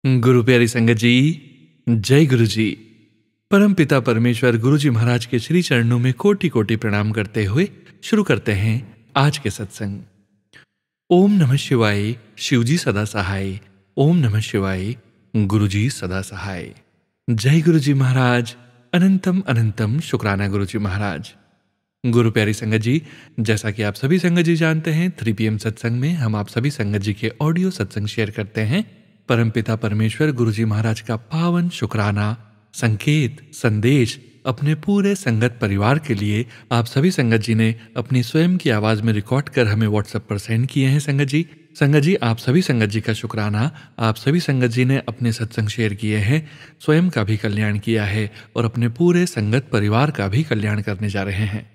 गुरु प्यारी संगत जी, जय गुरु जी। परम पिता परमेश्वर गुरु जी महाराज के श्री चरणों में कोटि कोटि प्रणाम करते हुए शुरू करते हैं आज के सत्संग। ओम नमः शिवाय, शिव जी सदा सहाय। ओम नमः शिवाय, गुरु जी सदा सहाय। जय गुरु जी महाराज, अनंतम अनंतम शुक्राना गुरु जी महाराज। गुरु प्यारी संगत जी, जैसा कि आप सभी संगत जी जानते हैं, 3 PM सत्संग में हम आप सभी संगत जी के ऑडियो सत्संग शेयर करते हैं। परमपिता परमेश्वर गुरु जी महाराज का पावन शुक्राना, संकेत, संदेश अपने पूरे संगत परिवार के लिए आप सभी संगत जी ने अपनी स्वयं की आवाज़ में रिकॉर्ड कर हमें व्हाट्सएप पर सेंड किए हैं। संगत जी आप सभी संगत जी का शुक्राना। आप सभी संगत जी ने अपने सत्संग शेयर किए हैं, स्वयं का भी कल्याण किया है और अपने पूरे संगत परिवार का भी कल्याण करने जा रहे हैं।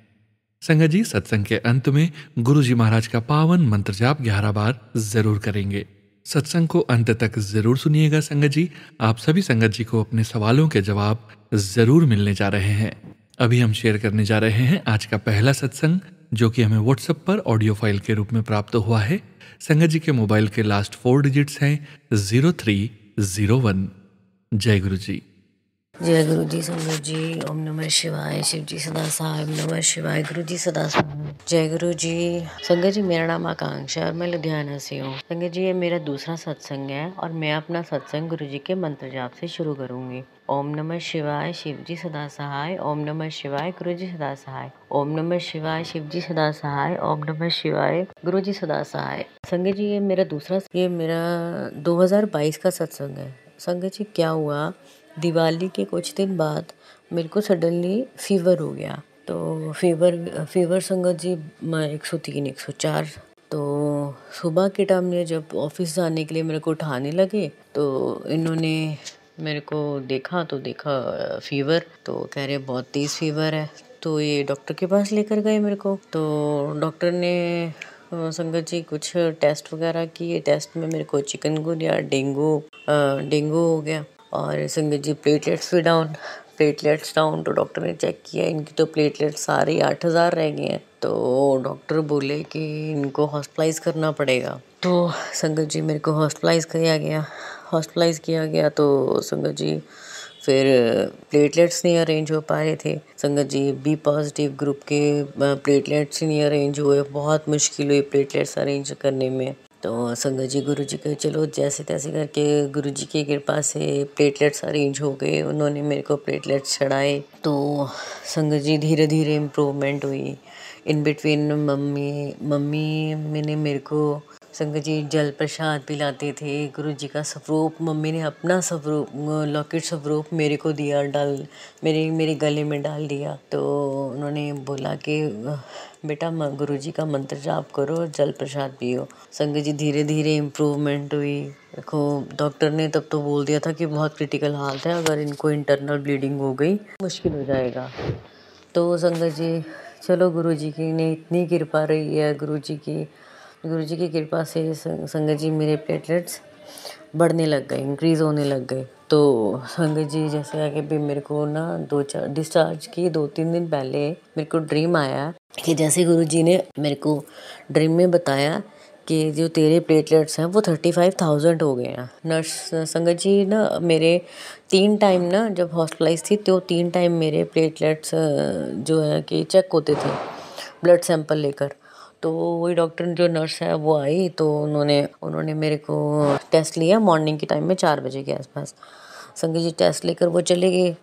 संगत जी, सत्संग के अंत में गुरु जी महाराज का पावन मंत्र जाप 11 बार जरूर करेंगे। सत्संग को अंत तक जरूर सुनिएगा संगत जी। आप सभी संगत जी को अपने सवालों के जवाब जरूर मिलने जा रहे हैं। अभी हम शेयर करने जा रहे हैं आज का पहला सत्संग, जो कि हमें व्हाट्सएप पर ऑडियो फाइल के रूप में प्राप्त हुआ है। संगत जी के मोबाइल के लास्ट 4 डिजिट्स हैं 0301। जय गुरु जी। जय गुरु जी। संगत जी, ओम नमः शिवाय। शिव जी सदा सहाय। ओम नमः शिवाय। गुरु जी सदा सहाय। जय गुरु जी। संगत जी, मेरा नाम आकांक्षा और मैं लुधियाना से हूँ। संगत जी, ये मेरा दूसरा सत्संग है और मैं अपना सत्संग गुरु जी के मंत्र जाप से शुरू करूंगी। ओम नमः शिवाय, शिव जी सदा सहाय। ओम नमः शिवाय, गुरु जी सदा सहाय। ओम नमः शिवाय, शिव जी सदा सहाय। ओम नमः शिवाय, गुरु जी सदा सहाय। संगत जी, ये मेरा 2022 का सत्संग है। संगत जी, क्या हुआ, दिवाली के कुछ दिन बाद मेरे को सडनली फीवर हो गया। तो फीवर संगत जी 103 104। तो सुबह के टाइम में जब ऑफिस जाने के लिए मेरे को उठाने लगे तो इन्होंने मेरे को देखा फीवर, तो कह रहे बहुत तेज़ फीवर है। तो ये डॉक्टर के पास लेकर गए मेरे को। तो डॉक्टर ने संगत जी कुछ टेस्ट वगैरह किए। टेस्ट में मेरे को चिकनगुनिया, डेंगू हो गया। और संगत जी प्लेटलेट्स डाउन। तो डॉक्टर ने चेक किया, इनकी तो प्लेटलेट्स सारे 8000 रह गए हैं। तो डॉक्टर बोले कि इनको हॉस्पिटलाइज करना पड़ेगा। तो संगत जी मेरे को हॉस्पिटलाइज किया गया। तो संगत जी फिर प्लेटलेट्स नहीं अरेंज हो पा रहे थे। संगत जी बी पॉजिटिव ग्रुप के प्लेटलेट्स नहीं अरेंज हुए। बहुत मुश्किल हुई प्लेटलेट्स अरेंज करने में। तो संगत जी गुरु जी के चलो जैसे तैसे करके गुरु जी की कृपा से प्लेटलेट्स अरेंज हो गए। उन्होंने मेरे को प्लेटलेट्स चढ़ाए। तो संगत जी धीरे धीरे इम्प्रूवमेंट हुई। इन बिटवीन मम्मी मैंने मेरे को संगत जी जल प्रसाद पिलाते थे। गुरु जी का स्वरूप, मम्मी ने अपना स्वरूप लॉकेट स्वरूप मेरे को दिया, मेरे गले में डाल दिया। तो उन्होंने बोला कि बेटा गुरु जी का मंत्र जाप करो, जल प्रसाद पियो। संगत जी धीरे धीरे इम्प्रूवमेंट हुई। देखो, डॉक्टर ने तब तो बोल दिया था कि बहुत क्रिटिकल हालत है, अगर इनको इंटरनल ब्लीडिंग हो गई मुश्किल हो जाएगा। तो संगत जी चलो गुरु जी की ने इतनी कृपा रही है, गुरु जी की कृपा से संगत जी मेरे प्लेटलेट्स बढ़ने लग गए, इंक्रीज़ होने लग गए। तो संगत जी जैसे आगे भी मेरे को ना 2-4 डिस्चार्ज की 2-3 दिन पहले मेरे को ड्रीम आया कि जैसे गुरु जी ने मेरे को ड्रीम में बताया कि जो तेरे प्लेटलेट्स हैं वो 35,000 हो गए हैं। नर्स संगत जी ना मेरे 3 टाइम ना जब हॉस्पिटलाइज थी तो 3 टाइम मेरे प्लेटलेट्स जो है कि चेक होते थे ब्लड सैंपल लेकर। तो वही डॉक्टर जो नर्स है वो आई। तो उन्होंने मेरे को टेस्ट लिया मॉर्निंग के टाइम में 4 बजे के आसपास। संगत जी टेस्ट लेकर वो चले गए।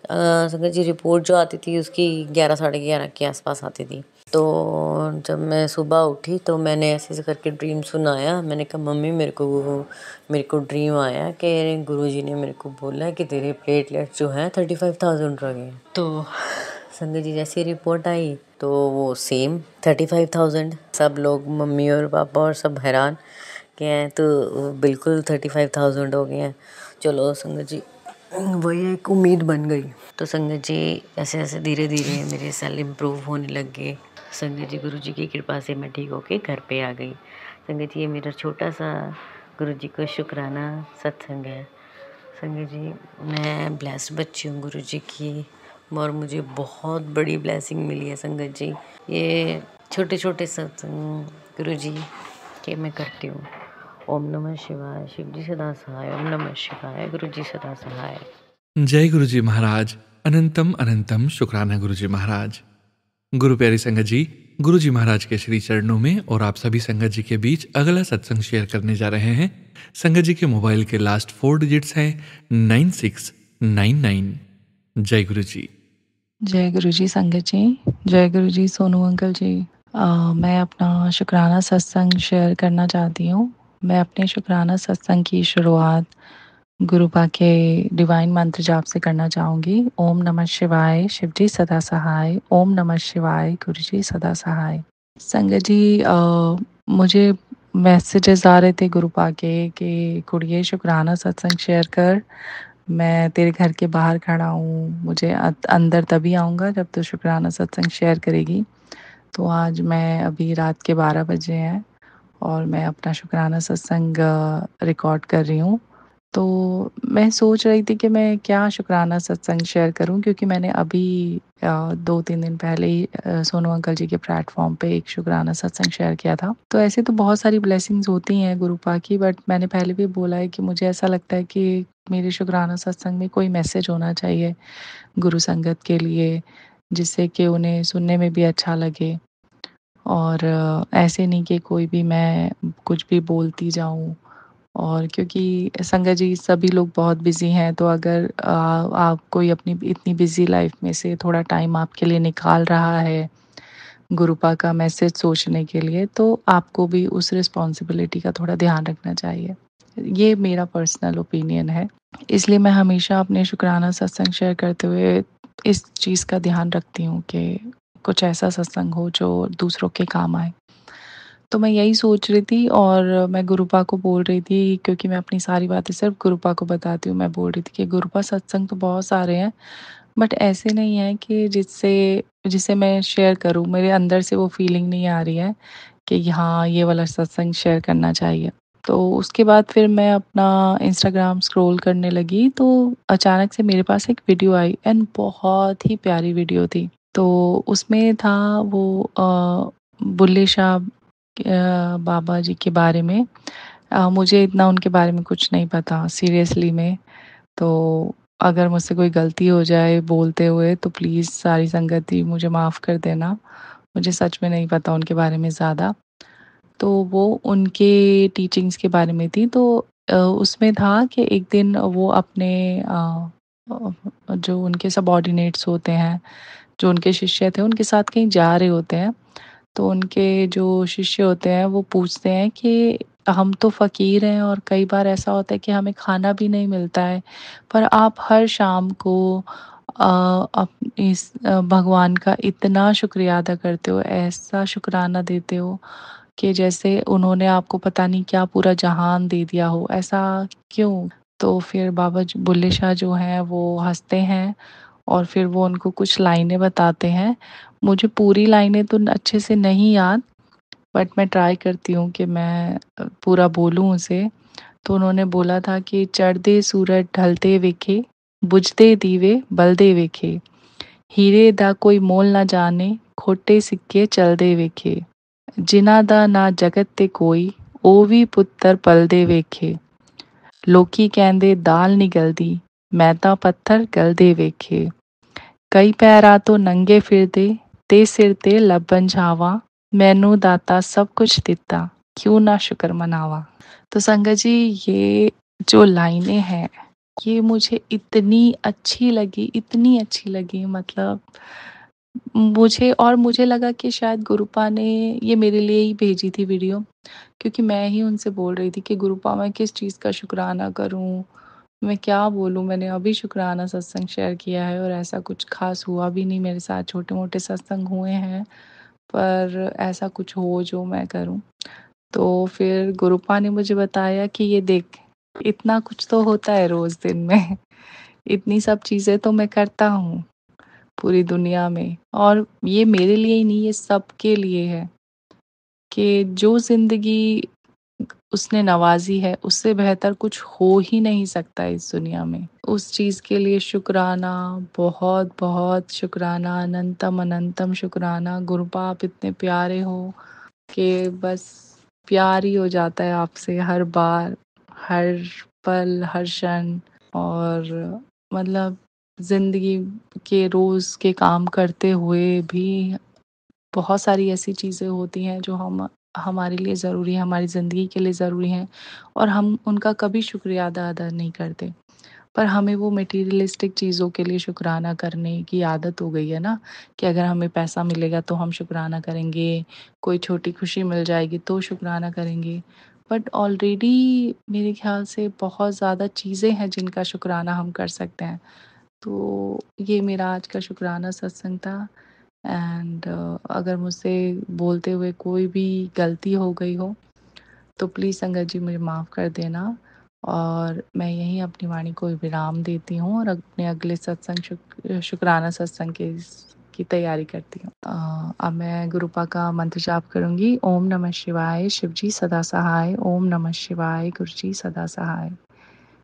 संगत जी रिपोर्ट जो आती थी उसकी 11 साढ़े 11 के आसपास आती थी। तो जब मैं सुबह उठी तो मैंने ऐसे करके ड्रीम सुनाया। मैंने कहा मम्मी मेरे को ड्रीम आया कि गुरुजी ने मेरे को बोला कि तेरे प्लेटलेट्स जो हैं 35,000 रह गए। तो संगत जी जैसी रिपोर्ट आई तो वो सेम 35,000। सब लोग मम्मी और पापा और सब हैरान कि हैं तो बिल्कुल 35,000 हो गए हैं। चलो संगत जी वही एक उम्मीद बन गई। तो संगत जी ऐसे ऐसे धीरे धीरे मेरे सेल इम्प्रूव होने लग गए। संगत जी गुरु जी की कृपा से मैं ठीक होके घर पे आ गई। संगत जी ये मेरा छोटा सा गुरु जी को शुक्राना सत्संग है। संगत जी मैं ब्लेस्ड बच्ची हूँ गुरु जी की, और मुझे बहुत बड़ी ब्लेसिंग मिली है संगत जी। ये छोटे छोटे सत्संग गुरु जी के मैं करती हूँ। ओम नमः शिवाय। शिव जी सदा सहाय। ओम नमः शिवाय। गुरु जी सदा सहाय। जय गुरु जी महाराज। अनंतम अनंतम शुक्राना गुरु जी महाराज। गुरु प्यारी संगत जी, गुरु जी महाराज के श्री चरणों में और आप सभी संगत जी के बीच अगला सत्संग शेयर करने जा रहे हैं। संगत जी के मोबाइल के लास्ट 4 डिजिट्स हैं 9699। जय गुरु जी। जय गुरु जी संगत जी। जय गुरु जी सोनू अंकल जी। मैं अपना शुक्राना सत्संग शेयर करना चाहती हूँ। मैं अपने शुक्राना सत्संग की शुरुआत गुरु पा के डिवाइन मंत्र जाप से करना चाहूँगी। ओम नमः शिवाय। शिव जी सदा सहाय। ओम नमः शिवाय। गुरु जी सदा सहाय। संगत जी, मुझे मैसेजेस आ रहे थे गुरु पा के कि कुड़िए शुक्राना सत्संग शेयर कर। मैं तेरे घर के बाहर खड़ा हूँ, मुझे अंदर तभी आऊँगा जब तू शुक्राना सत्संग शेयर करेगी। तो आज मैं अभी रात के 12 बजे हैं और मैं अपना शुक्राना सत्संग रिकॉर्ड कर रही हूँ। तो मैं सोच रही थी कि मैं क्या शुक्राना सत्संग शेयर करूं, क्योंकि मैंने अभी 2-3 दिन पहले ही सोनू अंकल जी के प्लेटफॉर्म पे एक शुक्राना सत्संग शेयर किया था। तो ऐसे तो बहुत सारी ब्लेसिंग्स होती हैं गुरुपा की, बट मैंने पहले भी बोला है कि मुझे ऐसा लगता है कि मेरे शुक्राना सत्संग में कोई मैसेज होना चाहिए गुरु संगत के लिए, जिससे कि उन्हें सुनने में भी अच्छा लगे। और ऐसे नहीं कि कोई भी मैं कुछ भी बोलती जाऊं। और क्योंकि संगत जी सभी लोग बहुत बिज़ी हैं, तो अगर आप कोई अपनी इतनी बिज़ी लाइफ में से थोड़ा टाइम आपके लिए निकाल रहा है गुरुपा का मैसेज सोचने के लिए, तो आपको भी उस रिस्पॉन्सिबिलिटी का थोड़ा ध्यान रखना चाहिए। ये मेरा पर्सनल ओपिनियन है। इसलिए मैं हमेशा अपने शुक्राना सत्संग शेयर करते हुए इस चीज़ का ध्यान रखती हूँ कि कुछ ऐसा सत्संग हो जो दूसरों के काम आए। तो मैं यही सोच रही थी और मैं गुरुपा को बोल रही थी, क्योंकि मैं अपनी सारी बातें सिर्फ गुरुपा को बताती हूँ। मैं बोल रही थी कि गुरुपा सत्संग तो बहुत सारे हैं, बट ऐसे नहीं है कि जिसे मैं शेयर करूँ, मेरे अंदर से वो फीलिंग नहीं आ रही है कि हाँ ये वाला सत्संग शेयर करना चाहिए। तो उसके बाद फिर मैं अपना इंस्टाग्राम स्क्रॉल करने लगी, तो अचानक से मेरे पास एक वीडियो आई एंड बहुत ही प्यारी वीडियो थी। तो उसमें था वो बुल्ले शाह बाबा जी के बारे में। मुझे इतना उनके बारे में कुछ नहीं पता सीरियसली में। तो अगर मुझसे कोई गलती हो जाए बोलते हुए तो प्लीज़ सारी संगति मुझे माफ़ कर देना। मुझे सच में नहीं पता उनके बारे में ज़्यादा। तो वो उनके टीचिंग्स के बारे में थी। तो उसमें था कि एक दिन वो अपने जो उनके सबऑर्डिनेट्स होते हैं, जो उनके शिष्य थे, उनके साथ कहीं जा रहे होते हैं। तो उनके जो शिष्य होते हैं वो पूछते हैं कि हम तो फ़कीर हैं और कई बार ऐसा होता है कि हमें खाना भी नहीं मिलता है, पर आप हर शाम को भगवान का इतना शुक्रिया अदा करते हो, ऐसा शुक्राना देते हो कि जैसे उन्होंने आपको पता नहीं क्या पूरा जहान दे दिया हो। ऐसा क्यों? तो फिर बाबा बुल्ले शाह जो हैं वो हँसते हैं और फिर वो उनको कुछ लाइनें बताते हैं। मुझे पूरी लाइनें तो अच्छे से नहीं याद, बट मैं ट्राई करती हूँ कि मैं पूरा बोलूँ उसे। तो उन्होंने बोला था कि चढ़दे सूरज ढलते वेखे, बुझदे दीवे बलदे वेखे, हीरे दा कोई मोल ना जाने, खोटे सिक्के चलदे वेखे, जिन्हां दा ना जगत ते कोई, ਉਹ ਵੀ ਪੁੱਤਰ ਪਲਦੇ ਵੇਖੇ, ਲੋਕੀ ਕਹਿੰਦੇ ਦਾਲ ਨਹੀਂ ਗਲਦੀ, ਮੈਂ ਤਾਂ ਪੱਥਰ ਗਲਦੇ ਵੇਖੇ, ਕਈ ਪੈਰਾਂ ਤੋਂ ਨੰਗੇ ਫਿਰਦੇ ਤੇ ਸਿਰ ਤੇ ਲੱਭਣ ਛਾਵਾਂ, ਮੈਨੂੰ दाता सब कुछ दिता, क्यों ना शुक्र मनावा। तो संगत जी, ये जो लाइनें हैं ये मुझे इतनी अच्छी लगी, मतलब मुझे लगा कि शायद गुरुपा ने ये मेरे लिए ही भेजी थी वीडियो, क्योंकि मैं ही उनसे बोल रही थी कि गुरुपा मैं किस चीज़ का शुक्राना करूं, मैं क्या बोलूं। मैंने अभी शुक्राना सत्संग शेयर किया है और ऐसा कुछ खास हुआ भी नहीं मेरे साथ। छोटे मोटे सत्संग हुए हैं, पर ऐसा कुछ हो जो मैं करूं। तो फिर गुरुपा ने मुझे बताया कि ये देख, इतना कुछ तो होता है रोज दिन में इतनी सब चीज़ें तो मैं करता हूँ पूरी दुनिया में, और ये मेरे लिए ही नहीं, ये सबके लिए है कि जो ज़िंदगी उसने नवाजी है उससे बेहतर कुछ हो ही नहीं सकता इस दुनिया में। उस चीज़ के लिए शुक्राना, बहुत बहुत शुक्राना, अनंतम अनंतम शुक्राना। गुरुपा आप इतने प्यारे हो कि बस प्यार ही हो जाता है आपसे हर बार, हर पल, हर क्षण। और मतलब ज़िंदगी के रोज़ के काम करते हुए भी बहुत सारी ऐसी चीज़ें होती हैं जो हम हमारे लिए ज़रूरी हैं, हमारी ज़िंदगी के लिए ज़रूरी हैं, और हम उनका कभी शुक्रिया अदा नहीं करते। पर हमें वो मटेरियलिस्टिक चीज़ों के लिए शुक्राना करने की आदत हो गई है ना, कि अगर हमें पैसा मिलेगा तो हम शुक्राना करेंगे, कोई छोटी खुशी मिल जाएगी तो शुक्राना करेंगे। बट ऑलरेडी मेरे ख़्याल से बहुत ज़्यादा चीज़ें हैं जिनका शुक्राना हम कर सकते हैं। तो ये मेरा आज का शुक्राना सत्संग था। एंड अगर मुझसे बोलते हुए कोई भी गलती हो गई हो तो प्लीज़ संगत जी मुझे माफ़ कर देना। और मैं यहीं अपनी वाणी को विराम देती हूँ और अपने अगले सत्संग शुक्राना सत्संग की तैयारी करती हूँ। अब मैं गुरुपा का मंत्र जाप करूँगी। ओम नमः शिवाय, शिव जी सदा सहाय। ओम नमः शिवाय, गुरु जी सदा सहाय।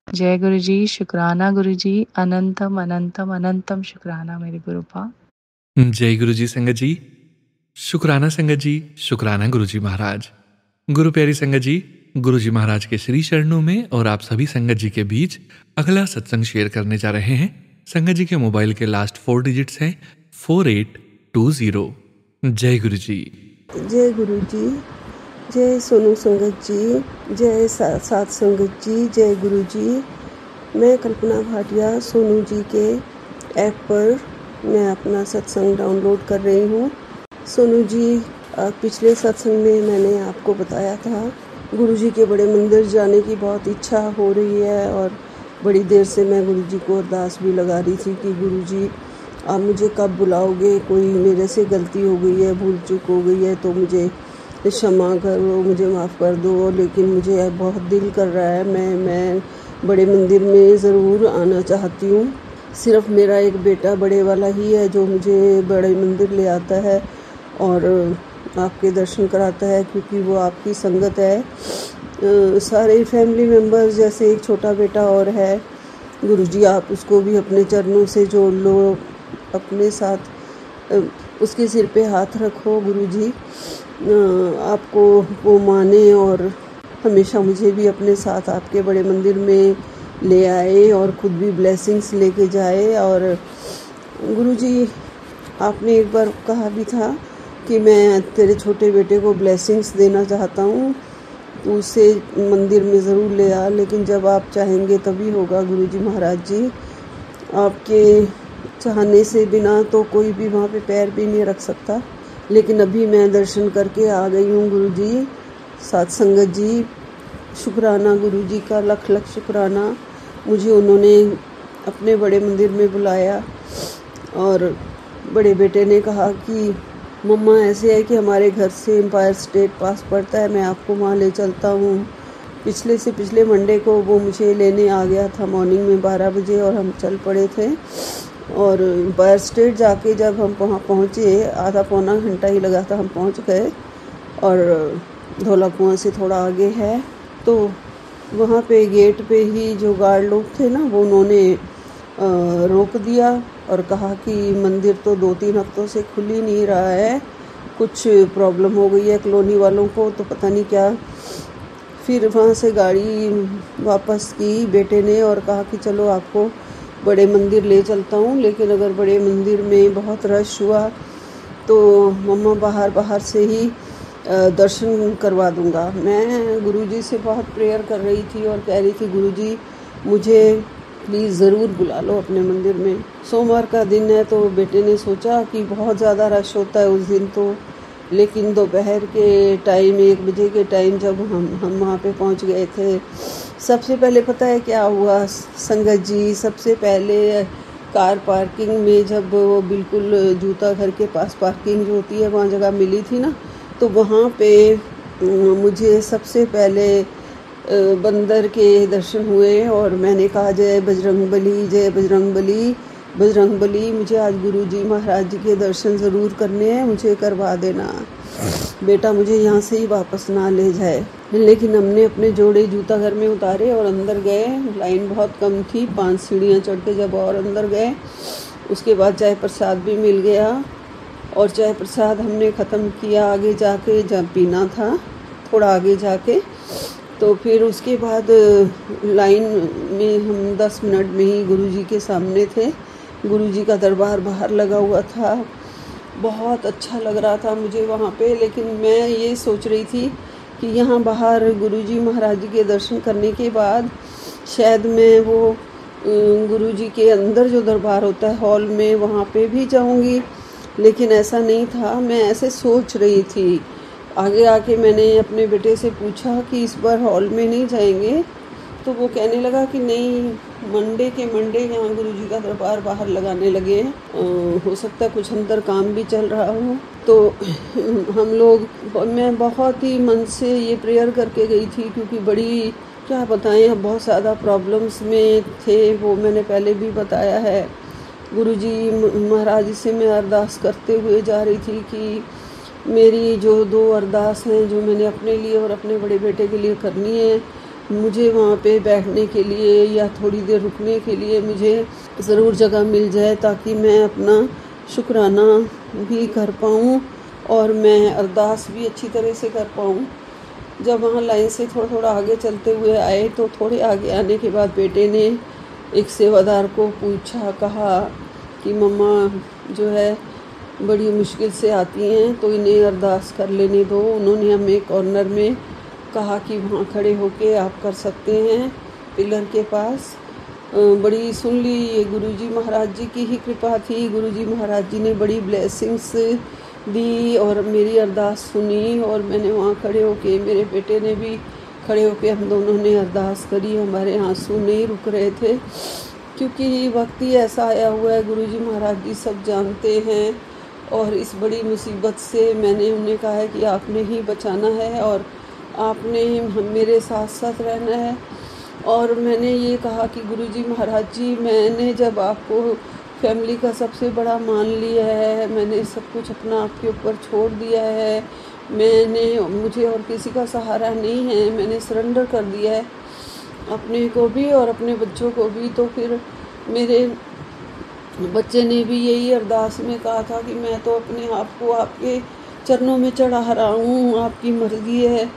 जय गुरु जी, शुक्राना गुरु जी, अनंतम अनंतम अनंतम शुक्राना मेरे गुरुपा। जय गुरु जी संगत जी। शुक्राना संगत जी, शुक्राना गुरु जी महाराज। गुरु प्यारी संगत जी, गुरु जी महाराज के श्री चरणों में और आप सभी संगत जी के बीच अगला सत्संग शेयर करने जा रहे हैं। संगत जी के मोबाइल के लास्ट 4 डिजिट्स हैं 4820। जय गुरु जी। जय गुरु जी, जय सोनू संगत जी, जय साथ संगत जी, जय गुरु जी। मैं कल्पना भाटिया सोनू जी के ऐप पर मैं अपना सत्संग डाउनलोड कर रही हूँ। सोनू जी, पिछले सत्संग में मैंने आपको बताया था गुरु जी के बड़े मंदिर जाने की बहुत इच्छा हो रही है, और बड़ी देर से मैं गुरु जी को अरदास भी लगा रही थी कि गुरु जी आप मुझे कब बुलाओगे, कोई मेरे से गलती हो गई है, भूल चूक हो गई है तो मुझे क्षमा करो, मुझे माफ़ कर दो। लेकिन मुझे बहुत दिल कर रहा है, मैं बड़े मंदिर में ज़रूर आना चाहती हूँ। सिर्फ मेरा एक बेटा बड़े वाला ही है जो मुझे बड़े मंदिर ले आता है और आपके दर्शन कराता है, क्योंकि वो आपकी संगत है। सारे फैमिली मेम्बर्स जैसे एक छोटा बेटा और है। गुरुजी आप उसको भी अपने चरणों से जोड़ लो, अपने साथ उसके सिर पे हाथ रखो। गुरुजी आपको वो माने और हमेशा मुझे भी अपने साथ आपके बड़े मंदिर में ले आए और ख़ुद भी ब्लेसिंग्स लेके जाए। और गुरुजी आपने एक बार कहा भी था कि मैं तेरे छोटे बेटे को ब्लेसिंग्स देना चाहता हूँ, तो उसे मंदिर में ज़रूर ले आ, लेकिन जब आप चाहेंगे तभी होगा। गुरुजी महाराज जी आपके चाहने से बिना तो कोई भी वहाँ पे पैर भी नहीं रख सकता, लेकिन अभी मैं दर्शन करके आ गई हूँ। गुरुजी साथ संगत जी, शुक्राना गुरुजी का लख लख शुक्राना। मुझे उन्होंने अपने बड़े मंदिर में बुलाया और बड़े बेटे ने कहा कि मम्मा ऐसे है कि हमारे घर से एम्पायर स्टेट पास पड़ता है, मैं आपको वहाँ ले चलता हूँ। पिछले से पिछले मंडे को वो मुझे लेने आ गया था मॉर्निंग में 12 बजे और हम चल पड़े थे। और एम्पायर स्टेट जाके जब हम वहाँ पहुँचे, आधा पौना घंटा ही लगा था, हम पहुँच गए। और धौला कुआं से थोड़ा आगे है, तो वहाँ पे गेट पे ही जो गार्ड लोग थे ना, वो उन्होंने रोक दिया और कहा कि मंदिर तो 2-3 हफ्तों से खुल ही नहीं रहा है, कुछ प्रॉब्लम हो गई है कॉलोनी वालों को, तो पता नहीं क्या। फिर वहाँ से गाड़ी वापस की बेटे ने और कहा कि चलो आपको बड़े मंदिर ले चलता हूँ, लेकिन अगर बड़े मंदिर में बहुत रश हुआ तो मम्मा बाहर से ही दर्शन करवा दूँगा। मैं गुरुजी से बहुत प्रेयर कर रही थी और कह रही थी गुरुजी मुझे प्लीज़ ज़रूर बुला लो अपने मंदिर में। सोमवार का दिन है तो बेटे ने सोचा कि बहुत ज़्यादा रश होता है उस दिन तो, लेकिन दोपहर के टाइम 1 बजे के टाइम जब हम वहाँ पे पहुँच गए थे, सबसे पहले पता है क्या हुआ संगत जी? सबसे पहले कार पार्किंग में जब वो बिल्कुल जूता घर के पास पार्किंग जो होती है वहाँ जगह मिली थी ना, तो वहाँ पे मुझे सबसे पहले बंदर के दर्शन हुए और मैंने कहा जय बजरंगबली, जय बजरंगबली, बजरंगबली। मुझे आज गुरुजी महाराज जी के दर्शन ज़रूर करने हैं, मुझे करवा देना। बेटा मुझे यहाँ से ही वापस ना ले जाए। लेकिन हमने अपने जोड़े जूता घर में उतारे और अंदर गए। लाइन बहुत कम थी, 5 सीढ़ियाँ चढ़ के जब और अंदर गए, उसके बाद चाय प्रसाद भी मिल गया और चाय प्रसाद हमने ख़त्म किया। आगे जाके जब पीना था थोड़ा आगे जाके। तो फिर उसके बाद लाइन में हम 10 मिनट में ही गुरुजी के सामने थे। गुरुजी का दरबार बाहर लगा हुआ था, बहुत अच्छा लग रहा था मुझे वहाँ पे। लेकिन मैं ये सोच रही थी कि यहाँ बाहर गुरुजी महाराज जी के दर्शन करने के बाद शायद मैं वो गुरुजी के अंदर जो दरबार होता है हॉल में, वहाँ पे भी जाऊँगी, लेकिन ऐसा नहीं था। मैं ऐसे सोच रही थी। आगे आके मैंने अपने बेटे से पूछा कि इस बार हॉल में नहीं जाएंगे, तो वो कहने लगा कि नहीं, मंडे के मंडे यहाँ गुरुजी का दरबार बाहर लगाने लगे हैं। हो सकता है कुछ अंदर काम भी चल रहा हो। तो हम लोग, मैं बहुत ही मन से ये प्रेयर करके गई थी, क्योंकि बड़ी, क्या बताएं, अब बहुत ज़्यादा प्रॉब्लम्स में थे। वो मैंने पहले भी बताया है। गुरुजी महाराज से मैं अरदास करते हुए जा रही थी कि मेरी जो 2 अरदास हैं जो मैंने अपने लिए और अपने बड़े बेटे के लिए करनी है, मुझे वहाँ पे बैठने के लिए या थोड़ी देर रुकने के लिए मुझे ज़रूर जगह मिल जाए, ताकि मैं अपना शुक्राना भी कर पाऊँ और मैं अरदास भी अच्छी तरह से कर पाऊँ। जब वहाँ लाइन से थोड़ा थोड़ा आगे चलते हुए आए, तो थोड़े आगे आने के बाद बेटे ने एक सेवादार को पूछा, कहा कि मम्मा जो है बड़ी मुश्किल से आती हैं, तो इन्हें अरदास कर लेने दो। उन्होंने हमें कॉर्नर में कहा कि वहाँ खड़े होके आप कर सकते हैं, पिलर के पास। बड़ी सुन ली, ये गुरुजी महाराज जी की ही कृपा थी। गुरुजी महाराज जी ने बड़ी ब्लेसिंग्स दी और मेरी अरदास सुनी, और मैंने वहाँ खड़े होके, मेरे बेटे ने भी खड़े होके, हम दोनों ने अरदास करी। हमारे आंसू नहीं रुक रहे थे, क्योंकि वक्त ही ऐसा आया हुआ है। गुरुजी महाराज जी सब जानते हैं, और इस बड़ी मुसीबत से मैंने उन्हें कहा है कि आपने ही बचाना है और आपने मेरे साथ साथ रहना है। और मैंने ये कहा कि गुरुजी महाराज जी, मैंने जब आपको फैमिली का सबसे बड़ा मान लिया है, मैंने सब कुछ अपना आपके ऊपर छोड़ दिया है, मुझे और किसी का सहारा नहीं है, मैंने सरेंडर कर दिया है अपने को भी और अपने बच्चों को भी। तो फिर मेरे बच्चे ने भी यही अरदास में कहा था कि मैं तो अपने आप को आपके चरणों में चढ़ा रहा हूँ, आपकी मर्जी है,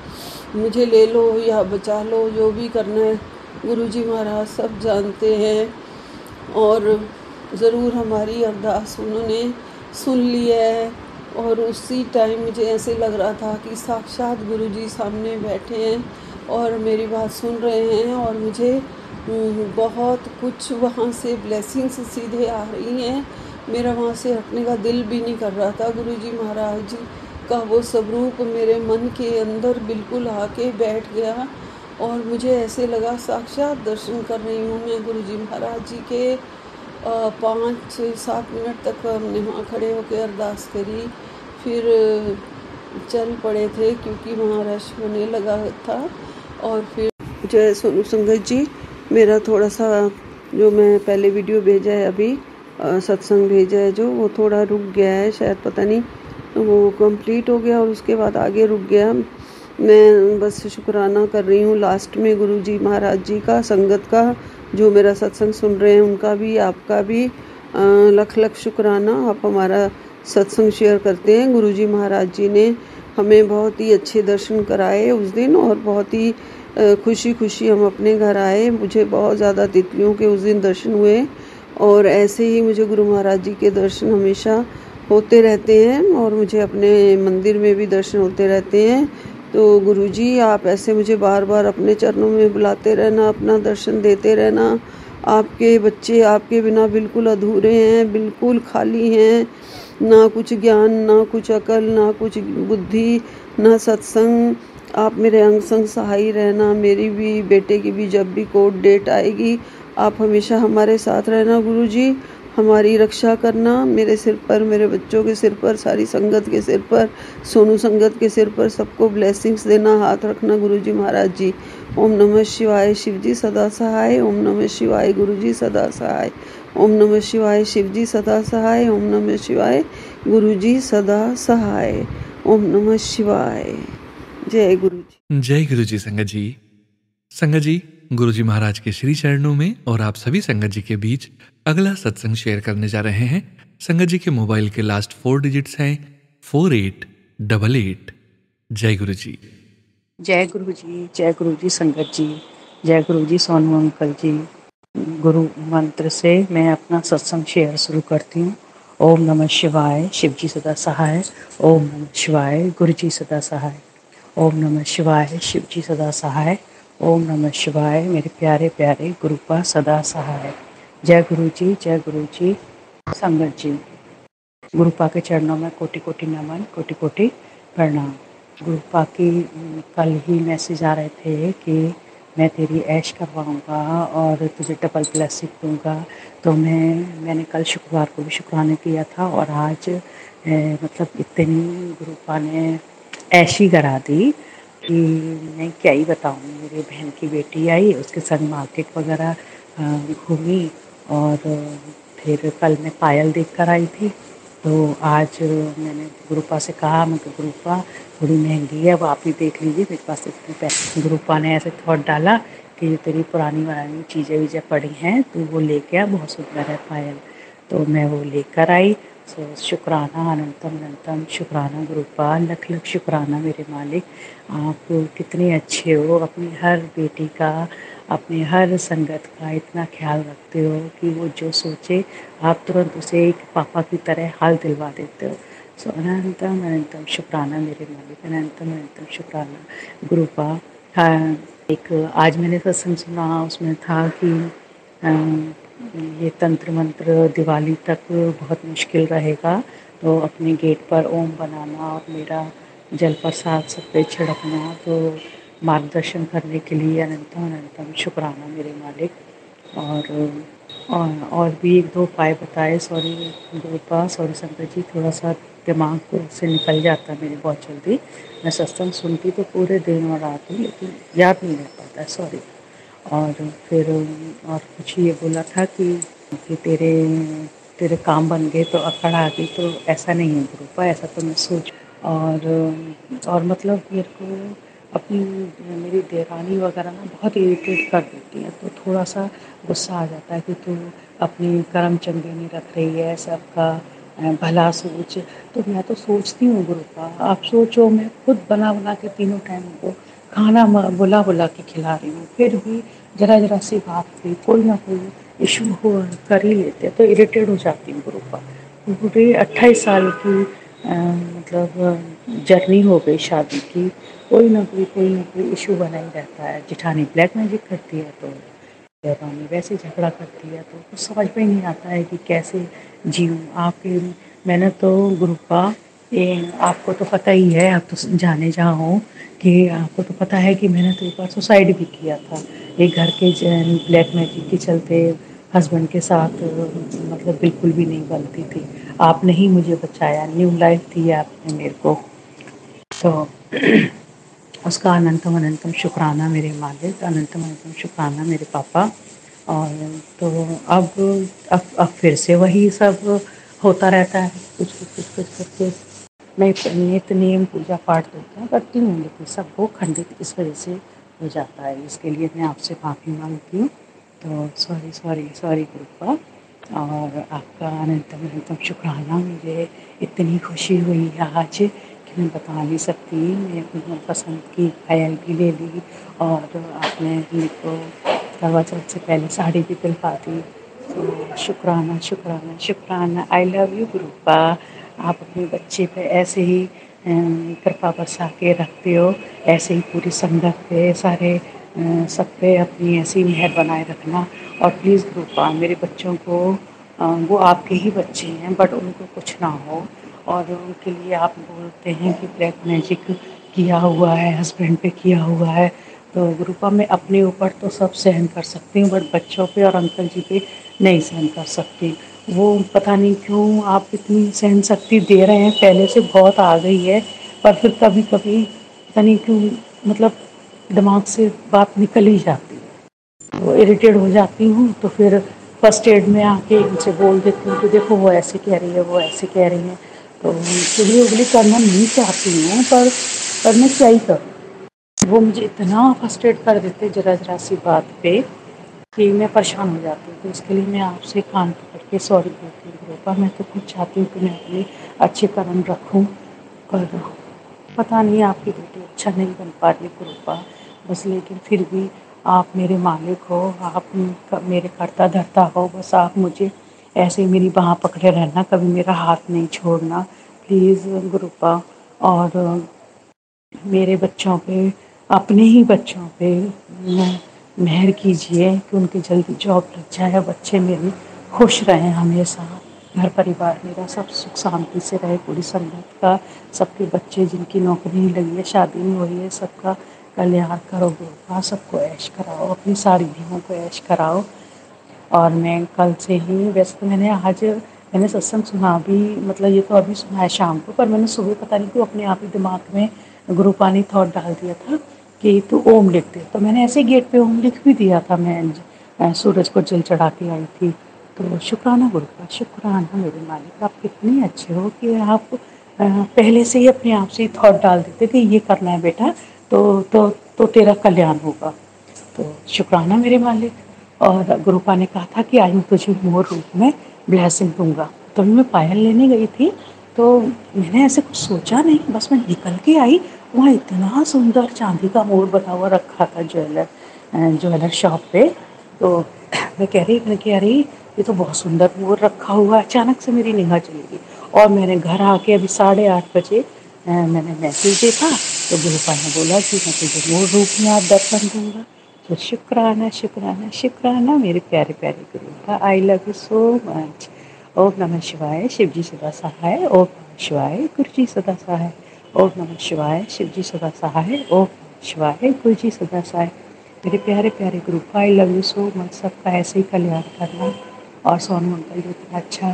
मुझे ले लो या बचा लो, जो भी करना है। गुरुजी महाराज सब जानते हैं, और ज़रूर हमारी अरदास उन्होंने सुन लिया है। और उसी टाइम मुझे ऐसे लग रहा था कि साक्षात गुरुजी सामने बैठे हैं और मेरी बात सुन रहे हैं, और मुझे बहुत कुछ वहाँ से ब्लेसिंग्स सीधे आ रही हैं। मेरा वहाँ से हटने का दिल भी नहीं कर रहा था। गुरुजी महाराज जी का वो स्वरूप मेरे मन के अंदर बिल्कुल आके बैठ गया, और मुझे ऐसे लगा साक्षात दर्शन कर रही हूँ मैं गुरुजी महाराज जी के। 5-7 मिनट तक हमने वहाँ खड़े होकर अरदास करी, फिर चल पड़े थे क्योंकि वहाँ रश होने लगा था। और फिर जय सोनू संगत जी, मेरा थोड़ा सा जो मैं पहले वीडियो भेजा है अभी, सत्संग भेजा है जो, वो थोड़ा रुक गया है, शायद पता नहीं वो कंप्लीट हो गया और उसके बाद आगे रुक गया। मैं बस शुक्राना कर रही हूँ लास्ट में गुरुजी महाराज जी का, संगत का, जो मेरा सत्संग सुन रहे हैं उनका भी, आपका भी लख लख शुक्राना। आप हमारा सत्संग शेयर करते हैं। गुरुजी महाराज जी ने हमें बहुत ही अच्छे दर्शन कराए उस दिन, और बहुत ही खुशी खुशी हम अपने घर आए। मुझे बहुत ज़्यादा तितलियों के उस दिन दर्शन हुए, और ऐसे ही मुझे गुरु महाराज जी के दर्शन हमेशा होते रहते हैं, और मुझे अपने मंदिर में भी दर्शन होते रहते हैं। तो गुरुजी, आप ऐसे मुझे बार बार अपने चरणों में बुलाते रहना, अपना दर्शन देते रहना। आपके बच्चे आपके बिना बिल्कुल अधूरे हैं, बिल्कुल खाली हैं, ना कुछ ज्ञान, ना कुछ अकल, ना कुछ बुद्धि, ना सत्संग। आप मेरे अंग संग सहाय रहना। मेरी भी, बेटे की भी जब भी कोर्ट डेट आएगी, आप हमेशा हमारे साथ रहना गुरुजी, हमारी रक्षा करना। मेरे सिर पर, मेरे बच्चों के सिर पर, सारी संगत के सिर पर, सोनू संगत के सिर पर, सबको ब्लेसिंग्स देना, हाथ रखना गुरुजी महाराज जी। ओम नमः शिवाय, शिव जी सदा सहाय। ओम नमः शिवाय, गुरुजी सदा सहाय। ओम नमः शिवाय, शिव जी सदा सहाय। ओम नमः शिवाय, गुरुजी सदा सहाय। ओम नमः शिवाय। जय गुरुजी। जय गुरुजी। संगत जी, गुरुजी महाराज के श्री चरणों में और आप सभी संगत जी के बीच अगला सत्संग शेयर करने जा रहे हैं। संगत जी के मोबाइल के लास्ट 4 डिजिट्स हैं 4888। जय गुरुजी। जय गुरु जी संगत जी, जय गुरु जी सोनू अंकल जी। गुरु मंत्र से मैं अपना सत्संग शेयर शुरू करती हूँ। ओम नमः शिवाय, शिव जी सदा सहाय। ओम नमः शिवाय, गुरु जी सदा सहाय। ओम नमः शिवाय, शिव जी सदा सहाय। ओम नमः शिवाय, मेरे प्यारे प्यारे गुरुपा सदा सहाय। जय गुरु जी संगत जी। गुरुपा के चरणों में कोटि कोटि नमन, कोटि कोटि प्रणाम। गुरुपा की कल ही मैसेज आ रहे थे कि मैं तेरी ऐश करवाऊंगा और तुझे डबल ब्लेसिंग दूंगा। तो मैंने कल शुक्रवार को भी शुक्राना किया था और आज मतलब इतनी गुरुपा ने ऐशी करा दी कि मैं क्या ही बताऊँ। मेरी बहन की बेटी आई, उसके संग मार्केट वगैरह घूमी और फिर कल मैं पायल देख कर आई थी। तो आज मैंने गुरुपा से कहा, मैं गुरुपा थोड़ी महंगी है, अब आप ही देख लीजिए, मेरे पास इतने पैसे। गुरुपा ने ऐसे थॉट डाला कि जो तेरी पुरानी वरानी चीज़ें वीज़ें पड़ी हैं तू वो लेके आ, बहुत सुंदर है पायल। तो मैं वो लेकर आई। सो शुक्राना, अनंतम अनंतम शुक्राना गुरुपा, लख लख शुक्राना मेरे मालिक। आप कितने अच्छे हो, अपनी हर बेटी का, अपने हर संगत का इतना ख्याल रखते हो कि वो जो सोचे आप तुरंत उसे एक पापा की तरह हाल दिलवा देते हो। सो अनंतम अनंतम शुक्राना मेरे मालिक, अनंतम अनंतम शुक्राना गुरुपा। हाँ, एक आज मैंने सत्संग सुना, उसमें था कि ये तंत्र मंत्र दिवाली तक बहुत मुश्किल रहेगा, तो अपने गेट पर ओम बनाना और मेरा जल प्रसाद सब पे छिड़कना। तो मार्गदर्शन करने के लिए अनंतम अनंतम शुक्राना मेरे मालिक। और भी एक दो उपाय बताए। सॉरी गुरुपा, सॉरी संगत जी, थोड़ा सा दिमाग से निकल जाता है मेरे बहुत जल्दी। मैं सत्संग सुनती तो पूरे दिन और रात हूँ, लेकिन याद नहीं रह पाता है, सॉरी। और फिर और कुछ ये बोला था कि तेरे काम बन गए तो अकड़ आ गई, तो ऐसा नहीं है गुरुपा, ऐसा तो मैं सोच। और मतलब मेरे को अपनी मेरी देरानी वगैरह ना बहुत इरिटेट कर देती है, तो थोड़ा सा गुस्सा आ जाता है कि तू अपनी करम चंगी नहीं रख रही है, सबका भला सोच। तो मैं तो सोचती हूँ गुरुपा, आप सोचो, मैं खुद बना बना के तीनों टाइम को खाना बुला बुला के खिला रही हूँ, फिर भी जरा जरा सी बात पे कोई ना कोई इशू हो कर ही लेते हैं, तो इरिटेट हो जाती हूँ गुरुपा। पूरे 28 साल की मतलब जर्नी हो गई शादी की, कोई ना कोई इशू बना ही रहता है। जेठानी ब्लैक मैजिक करती है तो देवरानी वैसे झगड़ा करती है, तो कुछ समझ में नहीं आता है कि कैसे जीऊँ। आपके मैंने तो गुरुपा, ये आपको तो पता ही है, आप तो जाने जहाँ हो, कि आपको तो पता है कि मैंने तो एक बार सुसाइड भी किया था। एक घर के ब्लैक मैजिक के चलते हस्बैंड के साथ मतलब बिल्कुल भी नहीं बनती थी। आपने ही मुझे बचाया, न्यू लाइफ दी आपने मेरे को। तो उसका अनंतम अनंतम शुक्राना मेरे मालिक, अनंतम अनंतम शुक्राना मेरे पापा। और तो अब फिर से वही सब होता रहता है, कुछ करके मैं नित्य नियम पूजा पाठ तो करती हूँ, लेकिन सब वो खंडित इस वजह से हो जाता है। इसके लिए मैं आपसे माफ़ी मांगती हूँ। तो सॉरी सॉरी सॉरी गुरुपा। और आपका अनंतम अनंतम शुक्राना। मुझे इतनी खुशी हुई आज कि मैं बता नहीं सकती। मैं अपनी मनपसंद की पायल भी ले ली और आपने मेरे को करवा चौथ से पहले साड़ी भी दिलवा दी। तो शुक्राना शुक्राना शुक्राना। आई लव यू गुरुपा। आप अपने बच्चे पे ऐसे ही कृपा बरसा के रखते हो, ऐसे ही पूरी संगत पे, सारे सब पे अपनी ऐसी मेहर बनाए रखना। और प्लीज़ गुरुपा, मेरे बच्चों को वो आपके ही बच्चे हैं, बट उनको कुछ ना हो। और उनके लिए आप बोलते हैं कि ब्लैक मैजिक किया हुआ है, हस्बैंड पे किया हुआ है। तो गुरुपा, मैं अपने ऊपर तो सब सहन कर सकती हूँ, बट बच्चों पे और अंकल जी पे नहीं सहन कर सकती। वो पता नहीं क्यों आप इतनी सहन शक्ति दे रहे हैं, पहले से बहुत आ गई है, पर फिर कभी कभी पता नहीं क्यों मतलब दिमाग से बात निकल ही जाती है, वो इरिटेट हो जाती हूँ। तो फिर फर्स्ट एड में आके उनसे बोल देती हूँ कि देखो वो ऐसे कह रही है, वो ऐसे कह रही हैं। तो चुगली उगली करना नहीं चाहती हूँ, पर मैं क्या ही करूँ। वो मुझे इतना फर्स्ट्रेट कर देते जरा जरा सी बात पे कि मैं परेशान हो जाती हूँ। तो इसके लिए मैं आपसे कान पकड़ के सॉरी बोलती हूँ गुरुपा। मैं तो खुद चाहती हूँ कि मैं अपने अच्छे कर्म रखूँ, पर पता नहीं आपकी बेटी अच्छा नहीं बन पा रही कृपा, बस लेकिन फिर भी आप मेरे मालिक हो, आप मेरे करता धरता हो, बस आप मुझे ऐसे ही मेरी बाँह पकड़े रहना, कभी मेरा हाथ नहीं छोड़ना प्लीज़ गुरुपा। और मेरे बच्चों पे, अपने ही बच्चों पे मेहर कीजिए कि उनकी जल्दी जॉब लग जाए, बच्चे मेरे खुश रहें हमेशा, घर परिवार मेरा सब सुख शांति से रहे, पूरी संगत का, सबके बच्चे जिनकी नौकरी नहीं लगी है, शादी नहीं हुई है, सबका कल्याण करो गुरुपा, सबको ऐश कराओ, अपनी सारी बहनों को ऐश कराओ। और मैं कल से ही, वैसे तो मैंने सत्संग सुना भी, मतलब ये तो अभी सुना है शाम को, पर मैंने सुबह पता नहीं क्यों अपने आप ही दिमाग में गुरुपानी थॉट डाल दिया था कि तू ओम लिख दे, तो मैंने ऐसे गेट पे ओम लिख भी दिया था। मैं सूरज को जल चढ़ा के आई थी। तो शुक्राना गुरुपा, शुक्राना मेरे मालिक, आप कितने अच्छे हो कि आप पहले से ही अपने आप से ही थॉट डाल देते कि ये करना है बेटा, तो तेरा कल्याण होगा। तो शुक्राना मेरे मालिक। और गुरुपा ने कहा था कि आज मैं तुझे मोर रूप में ब्लेसिंग दूंगा। तभी मैं पायल लेने गई थी, तो मैंने ऐसे कुछ सोचा नहीं, बस मैं निकल के आई, वहाँ इतना सुंदर चांदी का मोर बना हुआ रखा था ज्वेलर शॉप पे। तो मैं कह रही अरे ये तो बहुत सुंदर मोर रखा हुआ है। अचानक से मेरी निगाह चली गई और मैंने घर आके अभी 8:30 बजे मैंने मैसेज देखा, तो गुरुपा ने बोला कि मैं तुझे मोर रूप में आज दर्शन दूंगा। तो शुक्राना शुक्राना शुक्राना मेरे प्यारे प्यारे Gurupa, I love you so much. ओम नमः शिवाय, शिव जी सदा सहाय। ओम नमः शिवाय, गुरु जी सदा सहाय। ओम नमः शिवाय, शिव जी सदा सहाय। ओम नमः शिवाय, गुरु जी सदा सहाय। मेरे प्यारे प्यारे group, I love you so much. सबका ऐसे ही कल्याण करना। और सोनू अंकल जो इतना अच्छा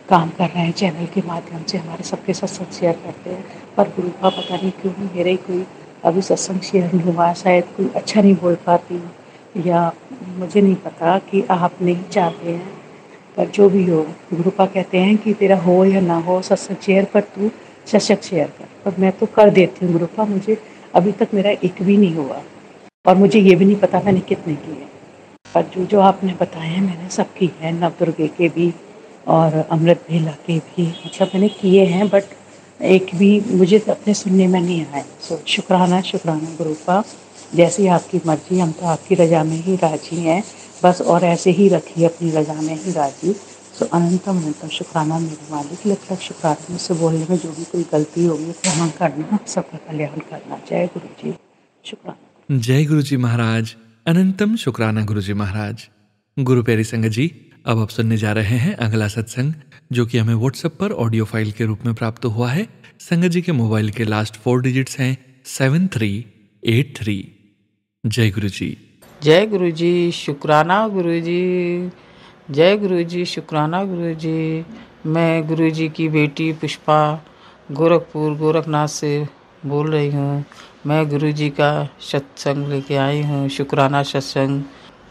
काम कर रहे हैं चैनल के माध्यम से, हमारे सबके सत्संग शेयर करते हैं, पर गुरुपा पता नहीं क्यों मेरे कोई अभी सत्संग शेयर नहीं हुआ, शायद कोई अच्छा नहीं बोल पाती हूँ, या मुझे नहीं पता कि आप नहीं चाहते हैं, पर जो भी हो, गुरुपा कहते हैं कि तेरा हो या ना हो सत्संग शेयर, पर तू सशक्त शेयर कर। पर मैं तो कर देती हूँ गुरुपा, मुझे अभी तक मेरा एक भी नहीं हुआ, और मुझे ये भी नहीं पता मैंने कितने किए, पर जो जो आपने बताए हैं मैंने सब किए हैं, नवदुर्गे के भी और अमृत भेला के भी, मतलब मैंने किए हैं, बट एक भी मुझे अपने सुनने में नहीं आए। सो शुक्राना शुक्राना गुरुपा, जैसी आपकी मर्जी, हम तो आपकी रजा में ही राजी हैं, बस और ऐसे ही रखिए अपनी रजा में ही राजी। सो अनंतम अनंतम शुक्राना मेरे मालिक, लख लख शुक्राना। मुझसे बोलने में जो भी कोई गलती होगी क्षमा करना, सबका कल्याण करना। जय गुरु जी, शुक्राना। जय गुरु जी महाराज, अनंतम शुक्राना गुरु जी महाराज। गुरु प्यारी संगत जी, अब आप सुनने जा रहे हैं अगला सत्संग, जो कि हमें व्हाट्सएप पर ऑडियो फाइल के रूप में प्राप्त हुआ है। संगत जी के मोबाइल के लास्ट 4 डिजिट्स हैं 7383। जय गुरु जी। जय गुरु जी, शुक्राना गुरु जी। जय गुरु जी, शुक्राना गुरु जी। मैं गुरु जी की बेटी पुष्पा गोरखपुर गोरखनाथ से बोल रही हूँ। मैं गुरु जी का सत्संग लेके आई हूँ, शुक्राना सत्संग।